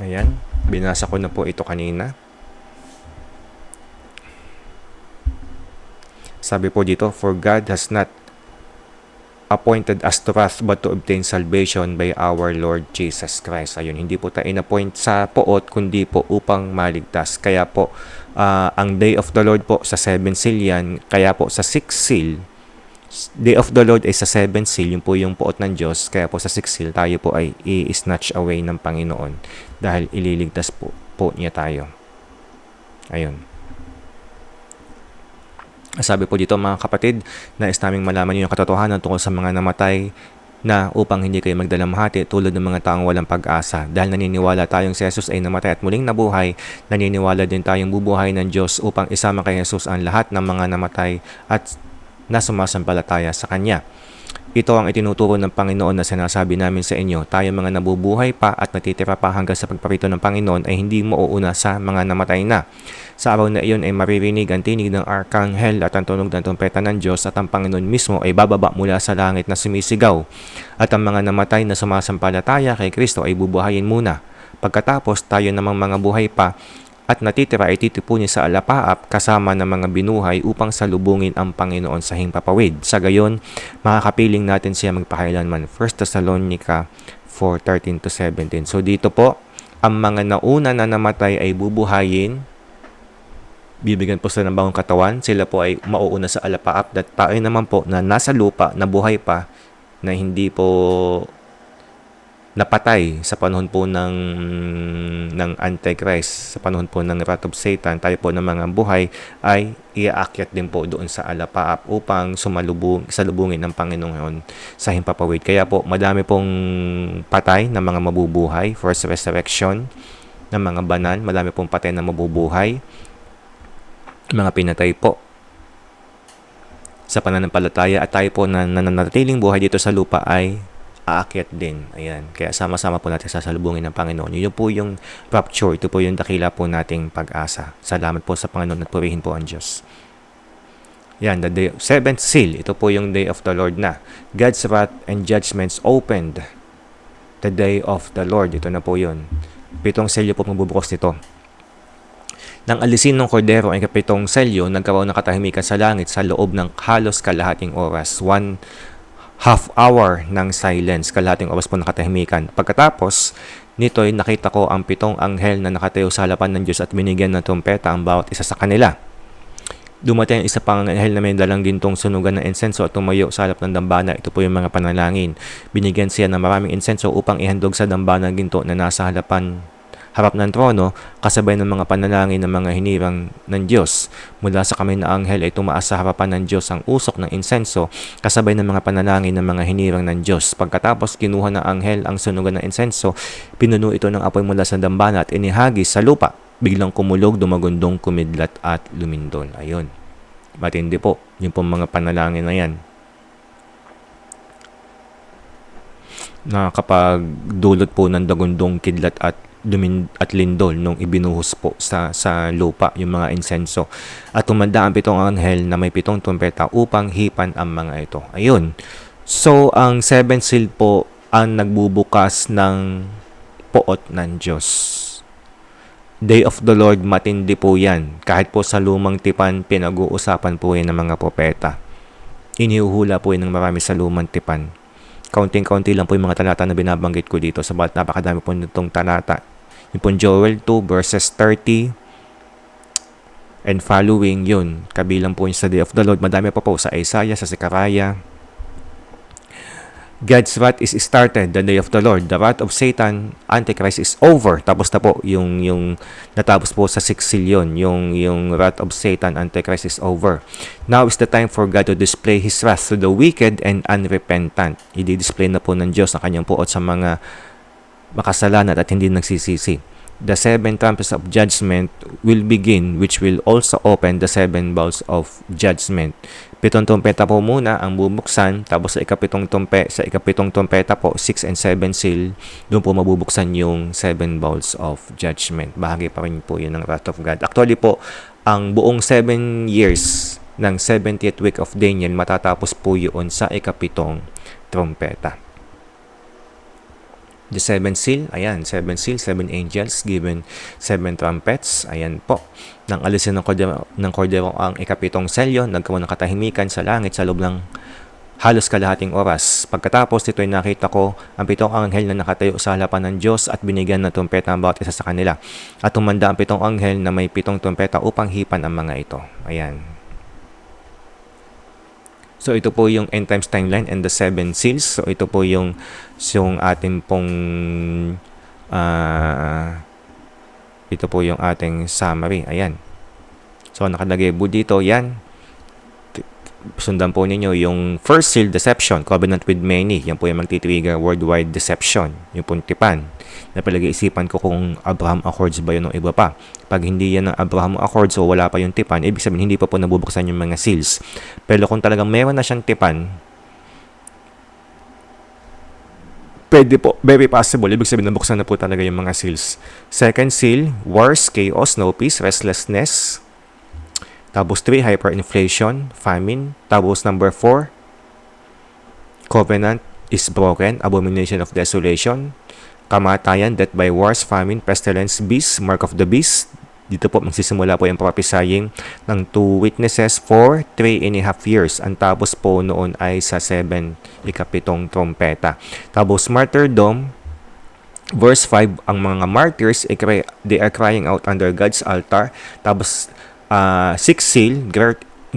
Ayan, binasa ko na po ito kanina. Sabi po dito, for God has not appointed us to wrath but to obtain salvation by our Lord Jesus Christ. Ayun, hindi po tayo in-appoint sa poot kundi po upang maligtas. Kaya po, ang Day of the Lord po sa 7 seal yan. Kaya po sa 6 seal, Day of the Lord ay sa 7 seal, yun po yung poot ng Diyos. Kaya po sa 6 seal, tayo po ay i-snatch away ng Panginoon dahil ililigtas po niya tayo. Ayun. Sabi po dito mga kapatid, nais naming malaman yung katotohanan tungkol sa mga namatay na upang hindi kayo magdalamhati tulad ng mga taong walang pag-asa. Dahil naniniwala tayong si Jesus ay namatay at muling nabuhay, naniniwala din tayong bubuhay ng Diyos upang isama kay Jesus ang lahat ng mga namatay at na sumasampalataya sa Kanya. Ito ang itinuturo ng Panginoon na sinasabi namin sa inyo. Tayo mga nabubuhay pa at natitira pa hanggang sa pagparito ng Panginoon ay hindi mauuna sa mga namatay na. Sa araw na iyon ay maririnig ang tinig ng arkanghel at ang tunog ng trompeta ng Diyos at ang Panginoon mismo ay bababa mula sa langit na sumisigaw. At ang mga namatay na sumasampalataya kay Kristo ay bubuhayin muna. Pagkatapos tayo namang mga buhay pa at natitira ay titipunin sa alapaap kasama ng mga binuhay upang salubungin ang Panginoon sa himpapawid. Sa gayon, makakapiling natin siya magpakailanman. 1 Thessalonica 4:13-17. So dito po, ang mga nauna na namatay ay bubuhayin, bibigyan po sila ng bagong katawan, sila po ay mauuna sa alapaap. At tayo naman po na nasa lupa, na buhay pa, na hindi po napatay sa panahon po ng Antichrist, sa panahon po ng wrath of Satan, tayo po ng mga buhay ay iaakyat din po doon sa alapaap upang salubungin ng Panginoon sa himpapawid. Kaya po madami pong patay na mga mabubuhay, first resurrection ng mga banal, madami pong patay na mabubuhay, mga pinatay po sa pananampalataya at tayo po na nananatiling buhay dito sa lupa ay aakyat din. Ayan. Kaya sama-sama po natin sasalubungin ng Panginoon. Yun po yung rapture. Ito po yung dakila po nating pag-asa. Salamat po sa Panginoon at purihin po ang Diyos. Yan, the day, 7th seal. Ito po yung day of the Lord na. God's wrath and judgments opened. The day of the Lord. Ito na po yun. 7 selyo po magbubukas nito. Nang alisin ng kordero ang 7 selyo, nagkaroon ng katahimikan sa langit sa loob ng halos kalahating oras. 1.5 hour ng silence, kalahating oras po ng katahimikan. Pagkatapos nito'y nakita ko ang 7 anghel na nakatayo sa harapan ng Diyos at binigyan ng trompeta ang bawat isa sa kanila. Dumating ang isa pang anghel na may dalang gintong sunugan ng insenso at tumayo sa harap ng dambana. Ito po yung mga panalangin. Binigyan siya ng maraming insenso upang ihandog sa dambana ng ginto na nasa harap ng trono, kasabay ng mga panalangin ng mga hinirang ng Diyos. Mula sa kamay na anghel ay tumaas sa harapan ng Diyos ang usok ng insenso, kasabay ng mga panalangin ng mga hinirang ng Diyos. Pagkatapos kinuha ng anghel ang sunugan ng insenso, pinuno ito ng apoy mula sa dambana at inihagis sa lupa. Biglang kumulog, dumagundong, kumidlat at lumindol. Ayun. Matindi po. Yung pong mga panalangin na yan. Na kapag dulot po ng dagundong, kidlat at lindol nung ibinuhos po sa lupa yung mga insenso. At tumanda ang 7 anghel na may 7 trompeta upang hipan ang mga ito. Ayun. So, ang 7 seal po ang nagbubukas ng poot ng Diyos. Day of the Lord, matindi po yan. Kahit po sa lumang tipan, pinag-uusapan po yan ng mga propeta. Inihuhula po yan ng marami sa lumang tipan. Kaunting-kaunti lang po yung mga talata na binabanggit ko dito sabagat napakadami po nitong talata. Yung po Joel 2 verses 30 and following, yun. Kabilang po yung sa Day of the Lord. Madami pa po sa Isaiah, sa Zechariah. God's wrath is started, the day of the Lord. The wrath of Satan, Antichrist is over. Tapos na po yung natapos po sa 6 seal yun. Yung wrath of Satan, Antichrist is over. Now is the time for God to display His wrath to the wicked and unrepentant. I-display na po ng Diyos ang kanyang puot sa mga makasalanan at hindi nagsisisi. The 7 trumpets of judgment will begin, which will also open the 7 bowls of judgment. 7 trompeta po muna ang bubuksan, tapos sa ikapitong trompeta po, 6 and 7 seal, doon po mabubuksan yung 7 bowls of judgment. Bahagi pa rin po yun ng wrath of God. Actually po, ang buong 7 years ng 70th week of Daniel, matatapos po yun sa ikapitong trompeta. The seventh seal, ayan, seven seal, seven angels, given seven trumpets, ayan po. Nang alisin ng kordero ang ikapitong selyo, nagkaroon ng katahimikan sa langit sa loob ng halos kalahating oras. Pagkatapos nito ay nakita ko ang pitong anghel na nakatayo sa harapan ng Diyos at binigyan ng trumpeta ang bawat isa sa kanila. At tumanda ang pitong anghel na may pitong trumpeta upang hipan ang mga ito. Ayan. So ito po yung end times timeline and the seven seals. So ito po yung ating pong ito po yung ating summary. Ayan. So nakalagay po dito, yan. Sundan po ninyo yung first seal, deception, covenant with many. Yan po yung magti-trigger worldwide deception. Yung puntipan. Napalag-iisipan ko kung Abraham Accords ba yun o iba pa. Pag hindi yan ng Abraham Accords o wala pa yung tipan, ibig sabihin hindi pa po nabubuksan yung mga seals. Pero kung talagang meron na siyang tipan, pwede po, very possible. Ibig sabihin nabuksan na po talaga yung mga seals. Second seal, wars, chaos, no peace, restlessness. Tapos 3, hyperinflation, famine. Tapos number 4, covenant is broken, abomination of desolation, kamatayan, death by wars, famine, pestilence, beast, mark of the beast. Dito po magsisimula po yung prophesying ng 2 witnesses for 3.5 years. Ang tapos po noon ay sa 7, ikapitong trompeta. Tapos martyrdom, verse 5, ang mga martyrs, they are crying out under God's altar. Tapos 6 seal,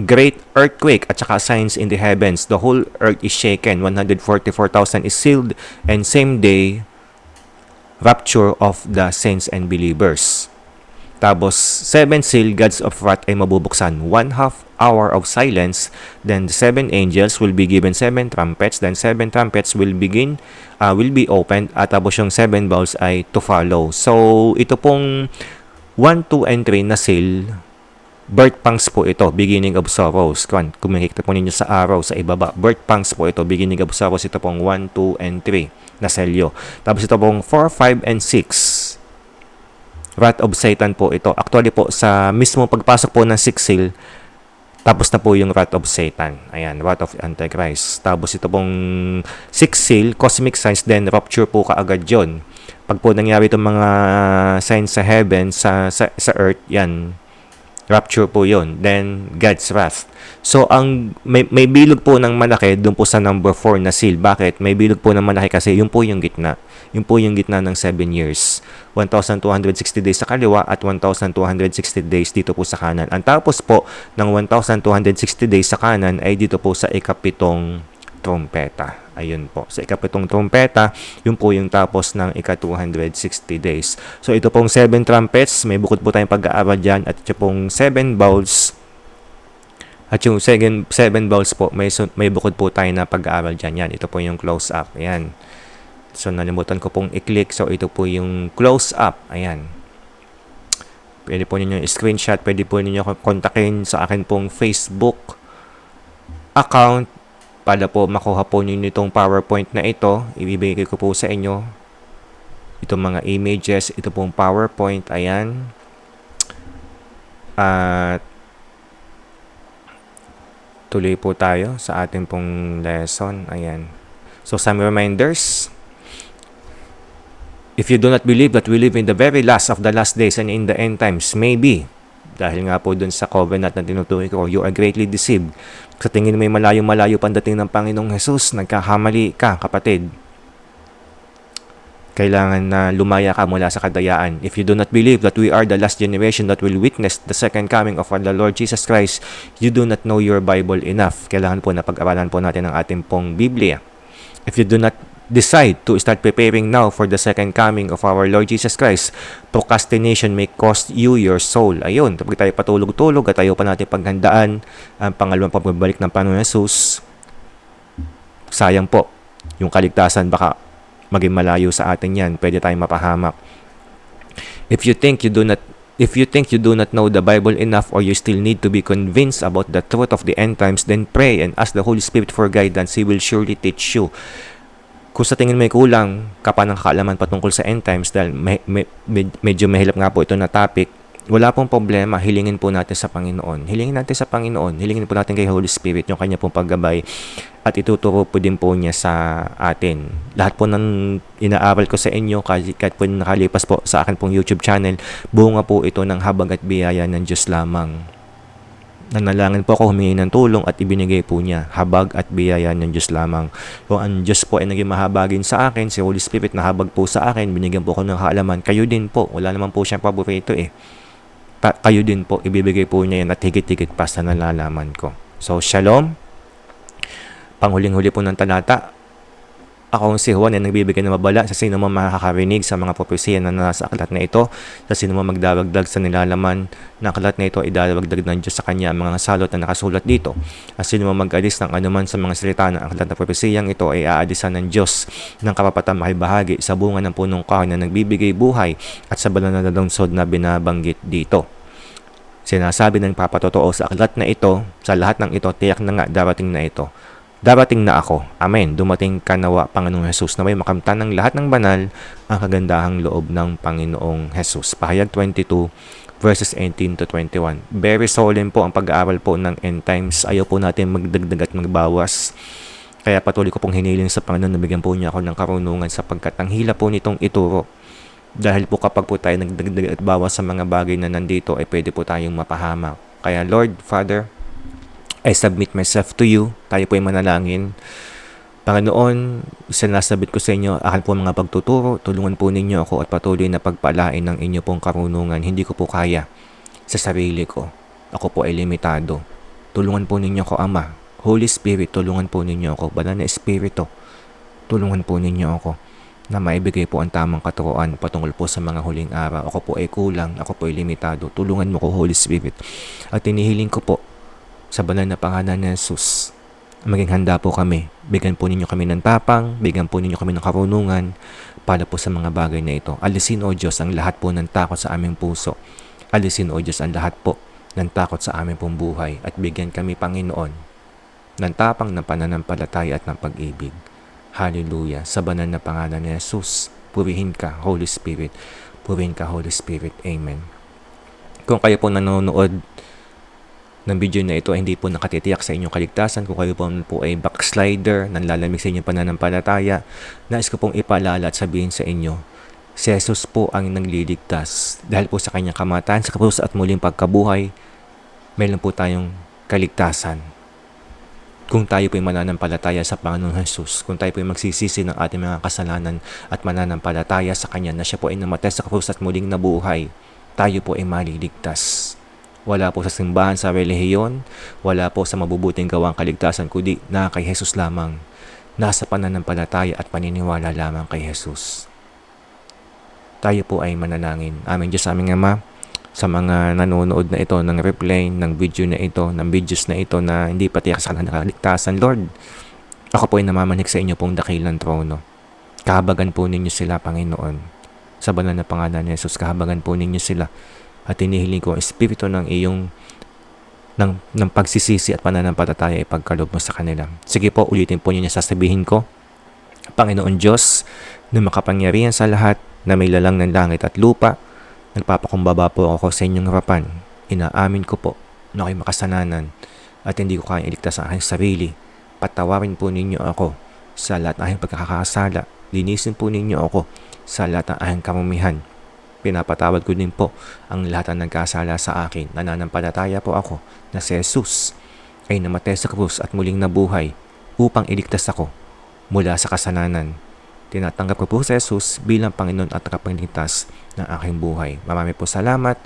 great earthquake at saka signs in the heavens. The whole earth is shaken. 144,000 is sealed. And same day, rapture of the saints and believers. Tapos 7 seal, gods of wrath ay mabubuksan. 1/2 hour of silence. Then the 7 angels will be given 7 trumpets. Then 7 trumpets will be opened. At tapos yung 7 bowls ay to follow. So ito pong 1, 2, and 3 na seal, birth pangs po ito, beginning of sorrows. Kung makikita po ninyo sa araw sa ibaba, birth pangs po ito, beginning of sorrows. Ito pong 1, 2, and 3 na selyo. Tapos ito pong 4, 5, and 6, wrath of Satan po ito. Actually po, sa mismo pagpasok po ng 6 seal, tapos na po yung wrath of Satan. Ayan, wrath of Antichrist. Tapos ito pong 6 seal, cosmic signs, then rapture po kaagad yun. Pag po nangyari itong mga signs sa heaven, sa earth, yan, rapture po yon. Then God's wrath. So ang may bilog po ng malaki doon po sa number 4 na seal. Bakit? May bilog po ng malaki kasi yun po yung gitna. Yun po yung gitna ng 7 years. 1,260 days sa kaliwa at 1,260 days dito po sa kanan. Ang tapos po ng 1,260 days sa kanan ay dito po sa ikapitong trompeta. Ayun po. Sa ikapitong trompeta, yun po yung tapos ng ika-260 days. So, ito pong 7 trumpets. May bukod po tayong pag-aaral dyan. At ito pong 7 bowls. At yung 7 bowls po, may bukod po tayo na pag-aaral dyan. Yan. Ito po yung close-up. Ayan. So, nalimutan ko pong i-click. So, ito po yung close-up. Ayan. Pwede po ninyo i-screenshot. Pwede po ninyo kontakin sa akin pong Facebook account para po makuha po ninyo itong PowerPoint na ito. Ibibigay ko po sa inyo itong mga images, ito pong PowerPoint. Ayan. At tuloy po tayo sa ating pong lesson. Ayan. So, some reminders. If you do not believe that we live in the very last of the last days and in the end times, maybe, dahil nga po dun sa covenant na tinutukoy ko, you are greatly deceived. Sa tingin mo may malayo-malayo pandating ng Panginoong Jesus, nagkakamali ka, kapatid. Kailangan na lumaya ka mula sa kadayaan. If you do not believe that we are the last generation that will witness the second coming of our Lord Jesus Christ, you do not know your Bible enough. Kailangan po na pag-aralan po natin ang ating pong Biblia. If you do not decide to start preparing now for the second coming of our Lord Jesus Christ, procrastination may cost you your soul. Ayun, kapag tayo patulog-tulog at tayo pa natin paghandaan ang pangalawang pagbabalik ng Panginoon Jesus, sayang po, yung kaligtasan baka maging malayo sa atin yan. Pwede tayong mapahamak. If you think you do not know the Bible enough or you still need to be convinced about the truth of the end times, then pray and ask the Holy Spirit for guidance. He will surely teach you. Kung sa tingin may kulang ka pa ng kaalaman patungkol sa end times dahil medyo mahirap nga po ito na topic, Wala pong problema, hilingin po natin sa Panginoon. Hilingin natin sa Panginoon. Hilingin po natin kay Holy Spirit yung kanya pong paggabay at ituturo po din po niya sa atin. Lahat po ng inaaral ko sa inyo, kahit po nakalipas po sa akin pong YouTube channel, bunga po ito ng habag at biyaya ng Diyos lamang. Nanalangin po ako, humingi ng tulong at ibinigay po niya. Habag at biyaya ng Diyos lamang. Kung ang Diyos po ay naging mahabagin sa akin, si Holy Spirit na habag po sa akin, binigyan po ako ng kaalaman. Kayo din po, wala naman po siyang paborito kayo din po, ibibigay po niya yan at higit-higit pa sa nalalaman ko. So, shalom. Panghuling-huli po ng talata. Ako si Juan ay nagbibigay ng babala sa sino man makakarinig sa mga propesiya na nasa aklat na ito, sa sino man magdadagdag sa nilalaman na aklat na ito, idadagdag ng Diyos sa kanya ang mga salot na nakasulat dito. At sino man mag-alis ng anuman sa mga salita ng aklat na propesiyang ito ay aadisan ng Diyos ng karapatan makibahagi sa bunga ng punong kahoy na nagbibigay buhay at sa banal na lungsod na binabanggit dito. Sinasabi ng papatotoo sa aklat na ito, sa lahat ng ito, tiyak na nga darating na ito. Darating na ako. Amen. Dumating ka nawa, Panginoong Jesus, na may makamtan ng lahat ng banal ang kagandahang loob ng Panginoong Jesus. Pahayag 22, verses 18 to 21. Very solemn po ang pag-aaral po ng end times. Ayaw po natin magdagdag at magbawas. Kaya patuloy ko pong hiniling sa Panginoon na bigyan po niya ako ng karunungan sapagkat ang hila po nitong ituro. Dahil po kapag po tayo nagdagdag at bawas sa mga bagay na nandito, ay pwede po tayong mapahamak. Kaya Lord, Father, I submit myself to you. Tayo po ay manalangin. Panginoon, sinasabit ko sa inyo, akin po mga pagtuturo, tulungan po ninyo ako at patuloy na pagpalain ng inyo pong karunungan. Hindi ko po kaya sa sarili ko. Ako po ay limitado. Tulungan po ninyo ako, Ama. Holy Spirit, tulungan po ninyo ako. Banal na Espiritu, tulungan po ninyo ako na maibigay po ang tamang katuroan patungkol po sa mga huling araw. Ako po ay kulang, ako po ay limitado. Tulungan mo ko, Holy Spirit. At tinihiling ko po sa banal na pangalan ni Jesus, maging handa po kami. Bigyan po ninyo kami ng tapang, bigyan po ninyo kami ng karunungan para po sa mga bagay na ito. Alisin, O Diyos, ang lahat po ng takot sa aming puso. Alisin, O Diyos, ang lahat po ng takot sa aming pong buhay. At bigyan kami, Panginoon, ng tapang ng pananampalataya at ng pag-ibig. Hallelujah. Sa banal na pangalan ni Jesus, purihin ka, Holy Spirit. Purihin ka, Holy Spirit. Amen. Kung kayo po nanonood ng video na ito ay hindi po nakatitiyak sa inyong kaligtasan, kung kayo po ay backslider, nanlalamig sa inyong pananampalataya, nais ko pong ipaalala at sabihin sa inyo, si Jesus po ang nagliligtas. Dahil po sa kanyang kamatayan, sa krus at muling pagkabuhay, meron po tayong kaligtasan. Kung tayo po ay mananampalataya sa Panginoon Jesus, kung tayo po ay magsisisi ng ating mga kasalanan at mananampalataya sa Kanya na siya po ay namatay sa krus at muling nabuhay, tayo po ay maliligtas. Wala po sa simbahan sa relihiyon, wala po sa mabubuting gawang kaligtasan, kundi na kay Jesus lamang. Nasa pananampalataya at paniniwala lamang kay Jesus. Tayo po ay manalangin. Amen. Diyos aming Ama, sa mga nanonood na ito ng replay, ng video na ito, ng videos na ito na hindi pati sa kaligtasan, Lord, ako po ay namamanik sa inyo pong dakilang trono. Kahabagan po ninyo sila, Panginoon. Sa banal na pangalan ni Jesus, kahabagan po ninyo sila. At hinihiling ko ang espiritu ng iyong ng pagsisisi at pananampalataya ipagkaloob mo sa kanila. Sige po, ulitin po niyo sasabihin ko, Panginoon Diyos, na makapangyarihan sa lahat, na may lalang ng langit at lupa, nagpapakumbaba po ako sa inyong harapan. Inaamin ko po na ako'y makasalanan at hindi ko kaya iligtas ang aking sarili. Patawarin po ninyo ako sa lahat ng aking pagkakasala. Linisin po ninyo ako sa lahat ng aking kamumihan. Pinapatawad ko din po ang lahat ng nagkasala sa akin. Nananampalataya po ako na si Jesus ay namatay sa krus at muling nabuhay upang iligtas ako mula sa kasalanan. Tinatanggap ko po si Jesus bilang Panginoon at tagapagligtas ng aking buhay. Marami po salamat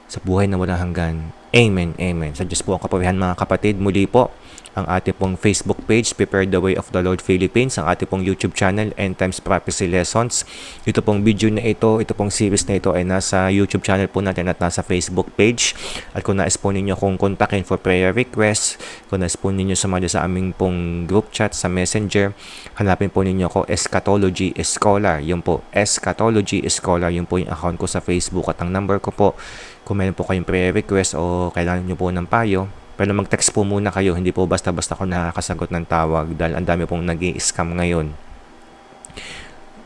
sa buhay na walang hanggan. Amen, amen. Sa Diyos po ang kapurihan mga kapatid. Muli po, ang ating pong Facebook page, Prepare the Way of the Lord Philippines, ang ating pong YouTube channel, End Times Prophecy Lessons. Ito pong video na ito pong series na ito ay nasa YouTube channel po natin at nasa Facebook page. At kung nais po ninyo kung kontakin for prayer requests, kung nais po ninyo sumali sa aming pong group chat sa Messenger, hanapin po ninyo ako Eschatology Scholar. Yun po, Eschatology Scholar. Yun po yung account ko sa Facebook at ang number ko po, kung meron po kayong prayer request o kailangan nyo po ng payo, pero mag-text po muna kayo, hindi po basta-basta ako nakakasagot ng tawag dahil ang dami pong nag-i-scam ngayon.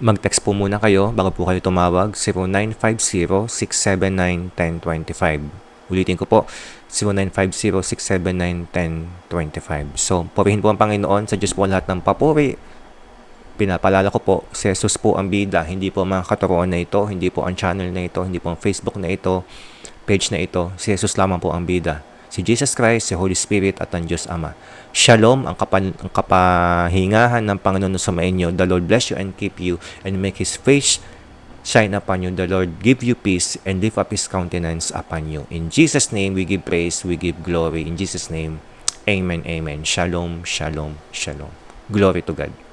Mag-text po muna kayo bago po kayo tumawag, 0950-679-1025. Ulitin ko po, 0950-679-1025. So, purihin po ang Panginoon, sa Diyos po lahat ng papuri. Pinapalala ko po, si Jesus po ang bida, hindi po mga katuroan na ito, hindi po ang channel na ito, hindi po ang Facebook na ito, page na ito. Si Jesus lamang po ang bida. Si Jesus Christ, si Holy Spirit at ang Diyos Ama. Shalom, ang kapahingahan ng Panginoon sa inyo. The Lord bless you and keep you and make His face shine upon you. The Lord give you peace and lift up His countenance upon you. In Jesus' name, we give praise, we give glory. In Jesus' name, amen, amen. Shalom, shalom, shalom. Glory to God.